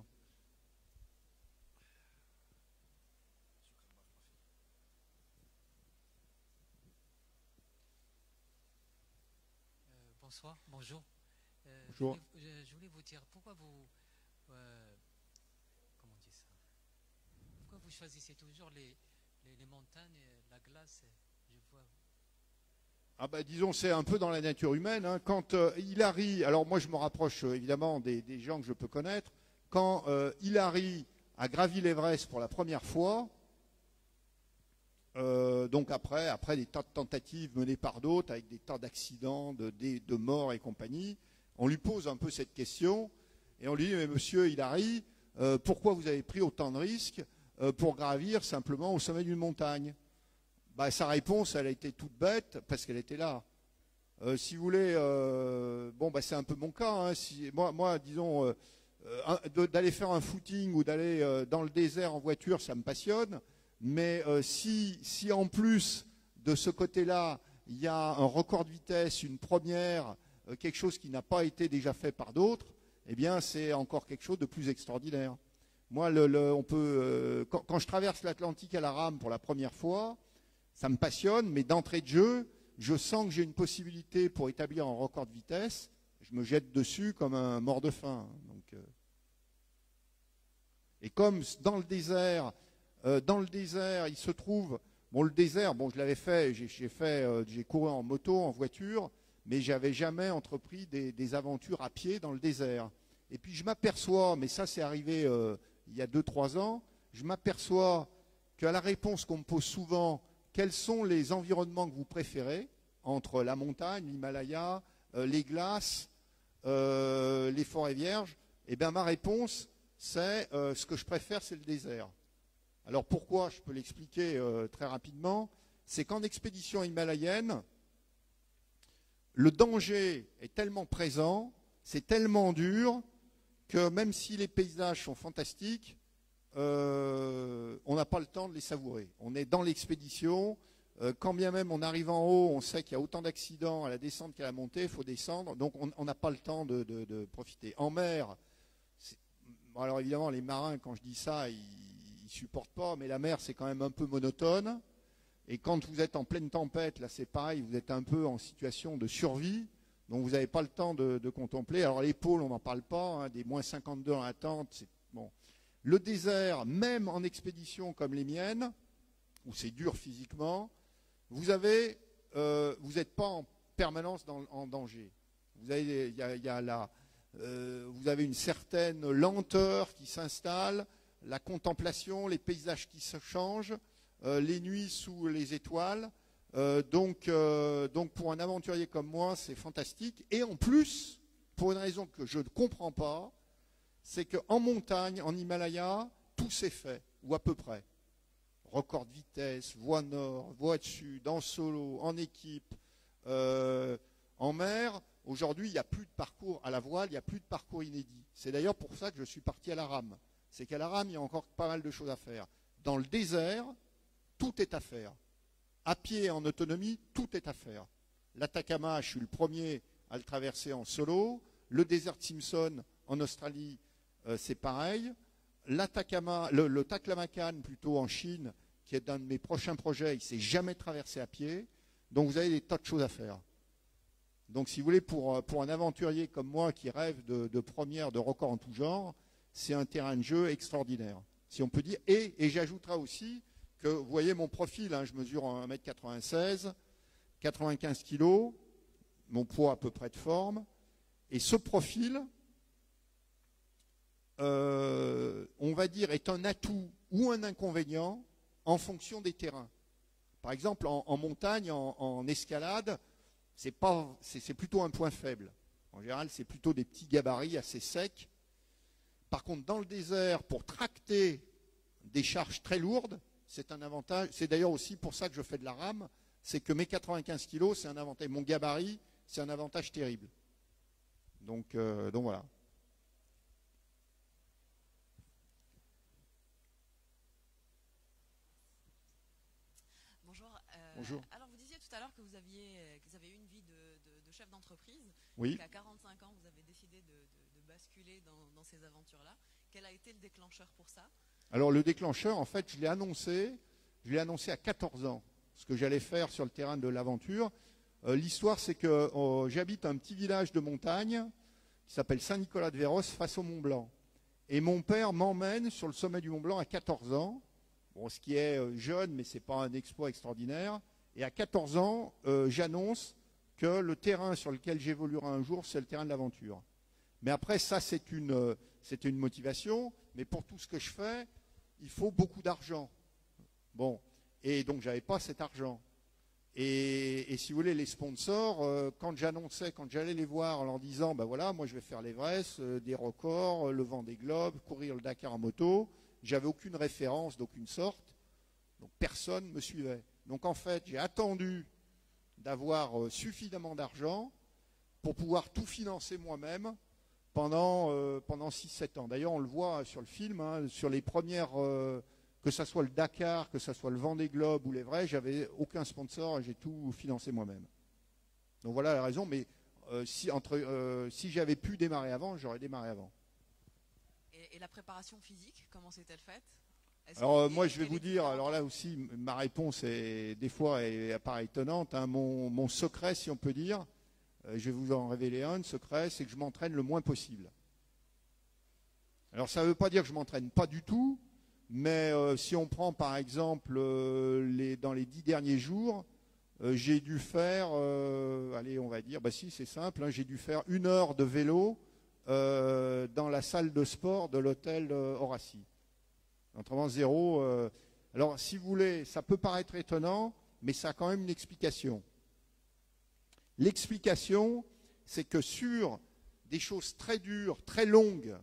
[SPEAKER 19] Bonsoir, bonjour.
[SPEAKER 1] Bonjour.
[SPEAKER 19] Je voulais vous dire, pourquoi vous... comment on dit ça? Pourquoi vous choisissez toujours les montagnes, la glace? Je vois...
[SPEAKER 1] Ah bah, disons, c'est un peu dans la nature humaine. Hein. Quand Hilary, alors moi je me rapproche évidemment des gens que je peux connaître, quand Hilary a gravi l'Everest pour la première fois, donc après des tas de tentatives menées par d'autres, avec des tas d'accidents, de morts et compagnie, on lui pose un peu cette question, et on lui dit, mais monsieur Hilary, pourquoi vous avez pris autant de risques pour gravir simplement au sommet d'une montagne? Bah, sa réponse, elle a été toute bête, parce qu'elle était là. Si vous voulez, bon, bah, c'est un peu mon cas. Hein, moi, disons, d'aller faire un footing ou d'aller dans le désert en voiture, ça me passionne. Mais si en plus de ce côté-là, il y a un record de vitesse, une première, quelque chose qui n'a pas été déjà fait par d'autres, eh bien, c'est encore quelque chose de plus extraordinaire. Moi, quand je traverse l'Atlantique à la rame pour la première fois, ça me passionne, mais d'entrée de jeu, je sens que j'ai une possibilité pour établir un record de vitesse. Je me jette dessus comme un mort de faim. Donc, et comme dans le désert, il se trouve, bon, le désert, bon, je l'avais fait, j'ai couru en moto, en voiture, mais j'avais jamais entrepris des aventures à pied dans le désert. Et puis je m'aperçois, mais ça c'est arrivé il y a 2-3 ans, je m'aperçois qu'à la réponse qu'on me pose souvent, quels sont les environnements que vous préférez entre la montagne, l'Himalaya, les glaces, les forêts vierges, eh bien ma réponse c'est ce que je préfère, c'est le désert. Alors pourquoi? Je peux l'expliquer très rapidement. C'est qu'en expédition himalayenne, le danger est tellement présent, c'est tellement dur, que même si les paysages sont fantastiques, on n'a pas le temps de les savourer. On est dans l'expédition, quand bien même on arrive en haut, on sait qu'il y a autant d'accidents à la descente qu'à la montée, il faut descendre, donc on n'a pas le temps de profiter. En mer, bon, alors évidemment les marins, quand je dis ça, ils supportent pas, mais la mer c'est quand même un peu monotone. Et quand vous êtes en pleine tempête, là c'est pareil, vous êtes un peu en situation de survie, donc vous n'avez pas le temps de contempler. Alors les pôles, on n'en parle pas, hein, des moins 52 en attente, c'est bon. Le désert, même en expédition comme les miennes, où c'est dur physiquement, vous n'êtes pas en permanence en danger. Vous avez, vous avez une certaine lenteur qui s'installe, la contemplation, les paysages qui se changent, les nuits sous les étoiles. Donc pour un aventurier comme moi, c'est fantastique. Et en plus, pour une raison que je ne comprends pas, c'est qu'en montagne, en Himalaya, tout s'est fait, ou à peu près. Record de vitesse, voie nord, voie de sud, en solo, en équipe, en mer. Aujourd'hui, il n'y a plus de parcours à la voile, il n'y a plus de parcours inédit. C'est d'ailleurs pour ça que je suis parti à la rame. C'est qu'à la rame, il y a encore pas mal de choses à faire. Dans le désert, tout est à faire. À pied, en autonomie, tout est à faire. L'Atacama, je suis le premier à le traverser en solo. Le désert de Simpson, en Australie, c'est pareil. Le Taklamakan, plutôt en Chine, qui est un de mes prochains projets, il ne s'est jamais traversé à pied. Donc vous avez des tas de choses à faire. Donc si vous voulez, pour un aventurier comme moi qui rêve de première, de record en tout genre, c'est un terrain de jeu extraordinaire, si on peut dire. Et j'ajouterai aussi que, vous voyez mon profil, hein, je mesure 1m96, 95 kg, mon poids à peu près de forme. Et ce profil, on va dire, est un atout ou un inconvénient en fonction des terrains. Par exemple, en montagne, en escalade, c'est plutôt un point faible. En général, c'est plutôt des petits gabarits assez secs. Par contre, dans le désert, pour tracter des charges très lourdes, c'est un avantage. C'est d'ailleurs aussi pour ça que je fais de la rame, c'est que mes 95 kg, c'est un avantage. Mon gabarit, c'est un avantage terrible. Donc voilà.
[SPEAKER 20] Bonjour.
[SPEAKER 1] Bonjour.
[SPEAKER 20] Alors vous disiez tout à l'heure que vous avez eu une vie de chef d'entreprise.
[SPEAKER 1] Oui.
[SPEAKER 20] Qu'à 45 ans, vous avez décidé de basculer dans ces aventures-là. Quel a été le déclencheur pour ça?
[SPEAKER 1] Alors le déclencheur, en fait, je l'ai annoncé à 14 ans, ce que j'allais faire sur le terrain de l'aventure. L'histoire, c'est que j'habite un petit village de montagne qui s'appelle Saint-Nicolas-de-Véros, face au Mont-Blanc. Et mon père m'emmène sur le sommet du Mont-Blanc à 14 ans, bon, ce qui est jeune, mais ce n'est pas un exploit extraordinaire. Et à 14 ans, j'annonce que le terrain sur lequel j'évoluerai un jour, c'est le terrain de l'aventure. Mais après, ça, c'était une motivation. Mais pour tout ce que je fais, il faut beaucoup d'argent. Bon, et donc, je n'avais pas cet argent. Et si vous voulez, les sponsors, quand j'allais les voir en leur disant, ben voilà, moi je vais faire l'Everest, des records, le Vendée Globe, courir le Dakar en moto, j'avais aucune référence d'aucune sorte, donc personne ne me suivait. Donc en fait, j'ai attendu d'avoir suffisamment d'argent pour pouvoir tout financer moi-même pendant 6-7 ans. D'ailleurs, on le voit sur le film, hein, sur les premières... que ce soit le Dakar, que ce soit le Vendée Globe ou l'Everest, j'avais aucun sponsor et j'ai tout financé moi-même. Donc voilà la raison, mais si j'avais pu démarrer avant, j'aurais démarré avant.
[SPEAKER 20] Et la préparation physique, comment s'est-elle faite?
[SPEAKER 1] Alors moi je vais vous dire, alors là aussi ma réponse est des fois elle paraît étonnante, hein, mon secret si on peut dire, je vais vous en révéler un secret, c'est que je m'entraîne le moins possible. Alors ça ne veut pas dire que je ne m'entraîne pas du tout, mais si on prend par exemple dans les 10 derniers jours, j'ai dû faire, allez on va dire, bah si c'est simple, hein, j'ai dû faire 1 heure de vélo dans la salle de sport de l'hôtel Horacie. Autrement 0. Alors si vous voulez, ça peut paraître étonnant, mais ça a quand même une explication. L'explication, c'est que sur des choses très dures, très longues,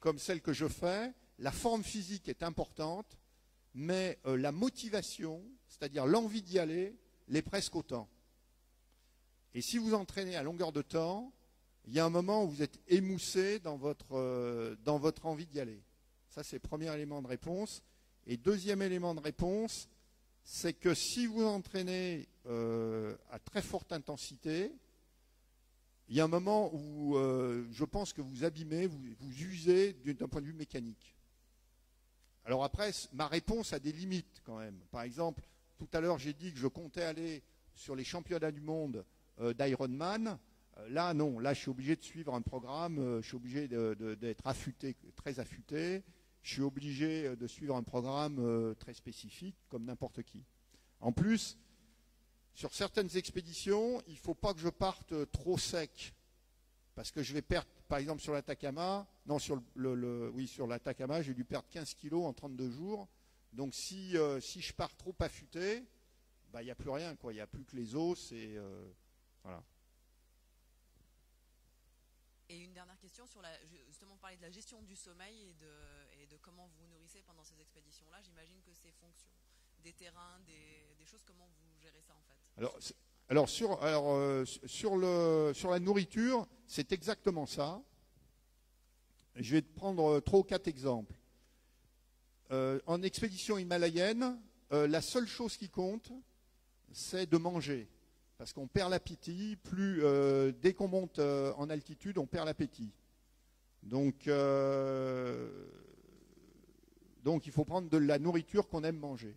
[SPEAKER 1] comme celles que je fais, la forme physique est importante, mais la motivation, c'est-à-dire l'envie d'y aller, l'est presque autant. Et si vous entraînez à longueur de temps, il y a un moment où vous êtes émoussé dans votre envie d'y aller. Ça, c'est le premier élément de réponse. Et deuxième élément de réponse, c'est que si vous entraînez à très forte intensité, il y a un moment où je pense que vous abîmez, vous usez d'un point de vue mécanique. Alors après, ma réponse a des limites quand même. Par exemple, tout à l'heure, j'ai dit que je comptais aller sur les championnats du monde d'Ironman. Là, non. Là, je suis obligé de suivre un programme. Je suis obligé d'être affûté, très affûté. Je suis obligé de suivre un programme très spécifique, comme n'importe qui. En plus, sur certaines expéditions, il ne faut pas que je parte trop sec. Parce que je vais perdre, par exemple, sur l'Atacama, non, sur sur l'Atacama, j'ai dû perdre 15 kilos en 32 jours. Donc, si je pars trop affûté, bah, il n'y a plus rien, quoi. Il n'y a plus que les os et voilà.
[SPEAKER 20] Et une dernière question sur justement parler de la gestion du sommeil et de comment vous vous nourrissez pendant ces expéditions-là. J'imagine que c'est fonction des terrains, des choses. Comment vous gérez ça en fait?
[SPEAKER 1] Alors sur la nourriture, c'est exactement ça. Je vais te prendre 3 ou 4 exemples. En expédition himalayenne, la seule chose qui compte, c'est de manger. Parce qu'on perd l'appétit, dès qu'on monte en altitude, on perd l'appétit. Donc il faut prendre de la nourriture qu'on aime manger.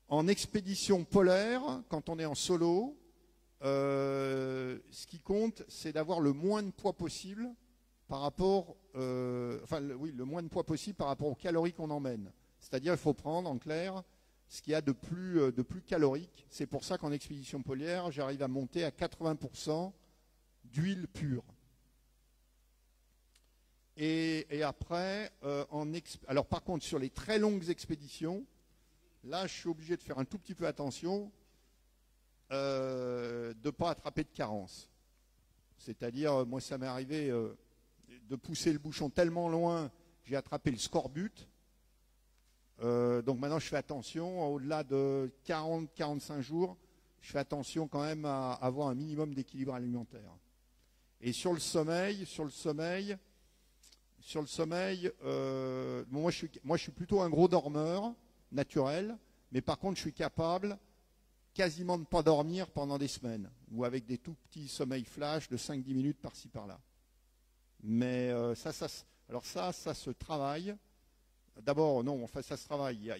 [SPEAKER 1] En expédition polaire, quand on est en solo, ce qui compte, c'est d'avoir le moins de poids possible par rapport, le moins de poids possible par rapport aux calories qu'on emmène. C'est-à-dire, il faut prendre, en clair, ce qu'il y a de plus calorique. C'est pour ça qu'en expédition polaire, j'arrive à monter à 80% d'huile pure. Et après, alors par contre, sur les très longues expéditions, là, je suis obligé de faire un tout petit peu attention de ne pas attraper de carence. C'est-à-dire, moi, ça m'est arrivé de pousser le bouchon tellement loin, j'ai attrapé le scorbut. Donc maintenant, je fais attention. Au-delà de 40-45 jours, je fais attention quand même à avoir un minimum d'équilibre alimentaire. Et sur le sommeil, moi, je suis plutôt un gros dormeur naturel, mais par contre, je suis capable quasiment de ne pas dormir pendant des semaines, ou avec des tout petits sommeils flash de 5-10 minutes par-ci par-là. Mais ça se travaille. D'abord, non, enfin, ça se travaille.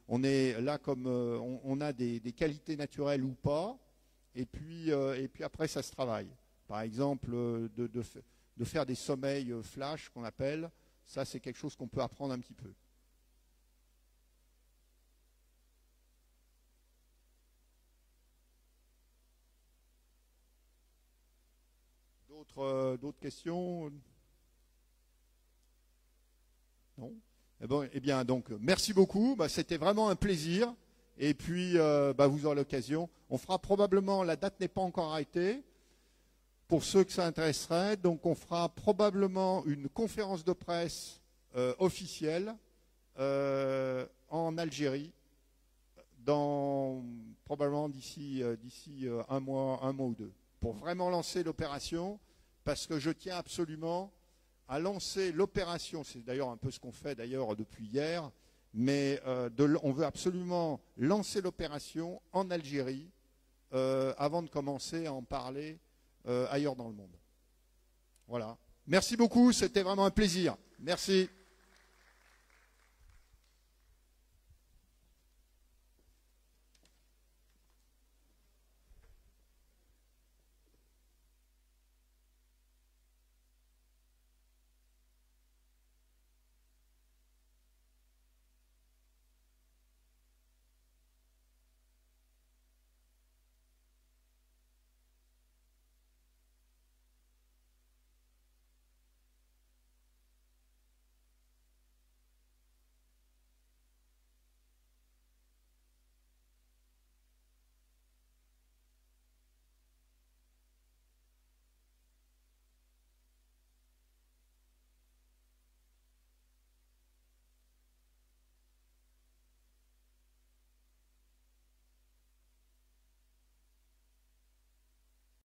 [SPEAKER 1] On est là comme on a des qualités naturelles ou pas, et puis après, ça se travaille. Par exemple, de faire des sommeils flash, qu'on appelle, ça, c'est quelque chose qu'on peut apprendre un petit peu. D'autres questions? Non? Eh bien, donc, merci beaucoup. C'était vraiment un plaisir. Et puis, vous aurez l'occasion. On fera probablement, la date n'est pas encore arrêtée, pour ceux que ça intéresserait. Donc, on fera probablement une conférence de presse officielle en Algérie, probablement d'ici un mois ou deux, pour vraiment lancer l'opération, parce que je tiens absolument à lancer l'opération. C'est d'ailleurs un peu ce qu'on fait d'ailleurs depuis hier, mais on veut absolument lancer l'opération en Algérie avant de commencer à en parler ailleurs dans le monde. Voilà. Merci beaucoup, c'était vraiment un plaisir. Merci.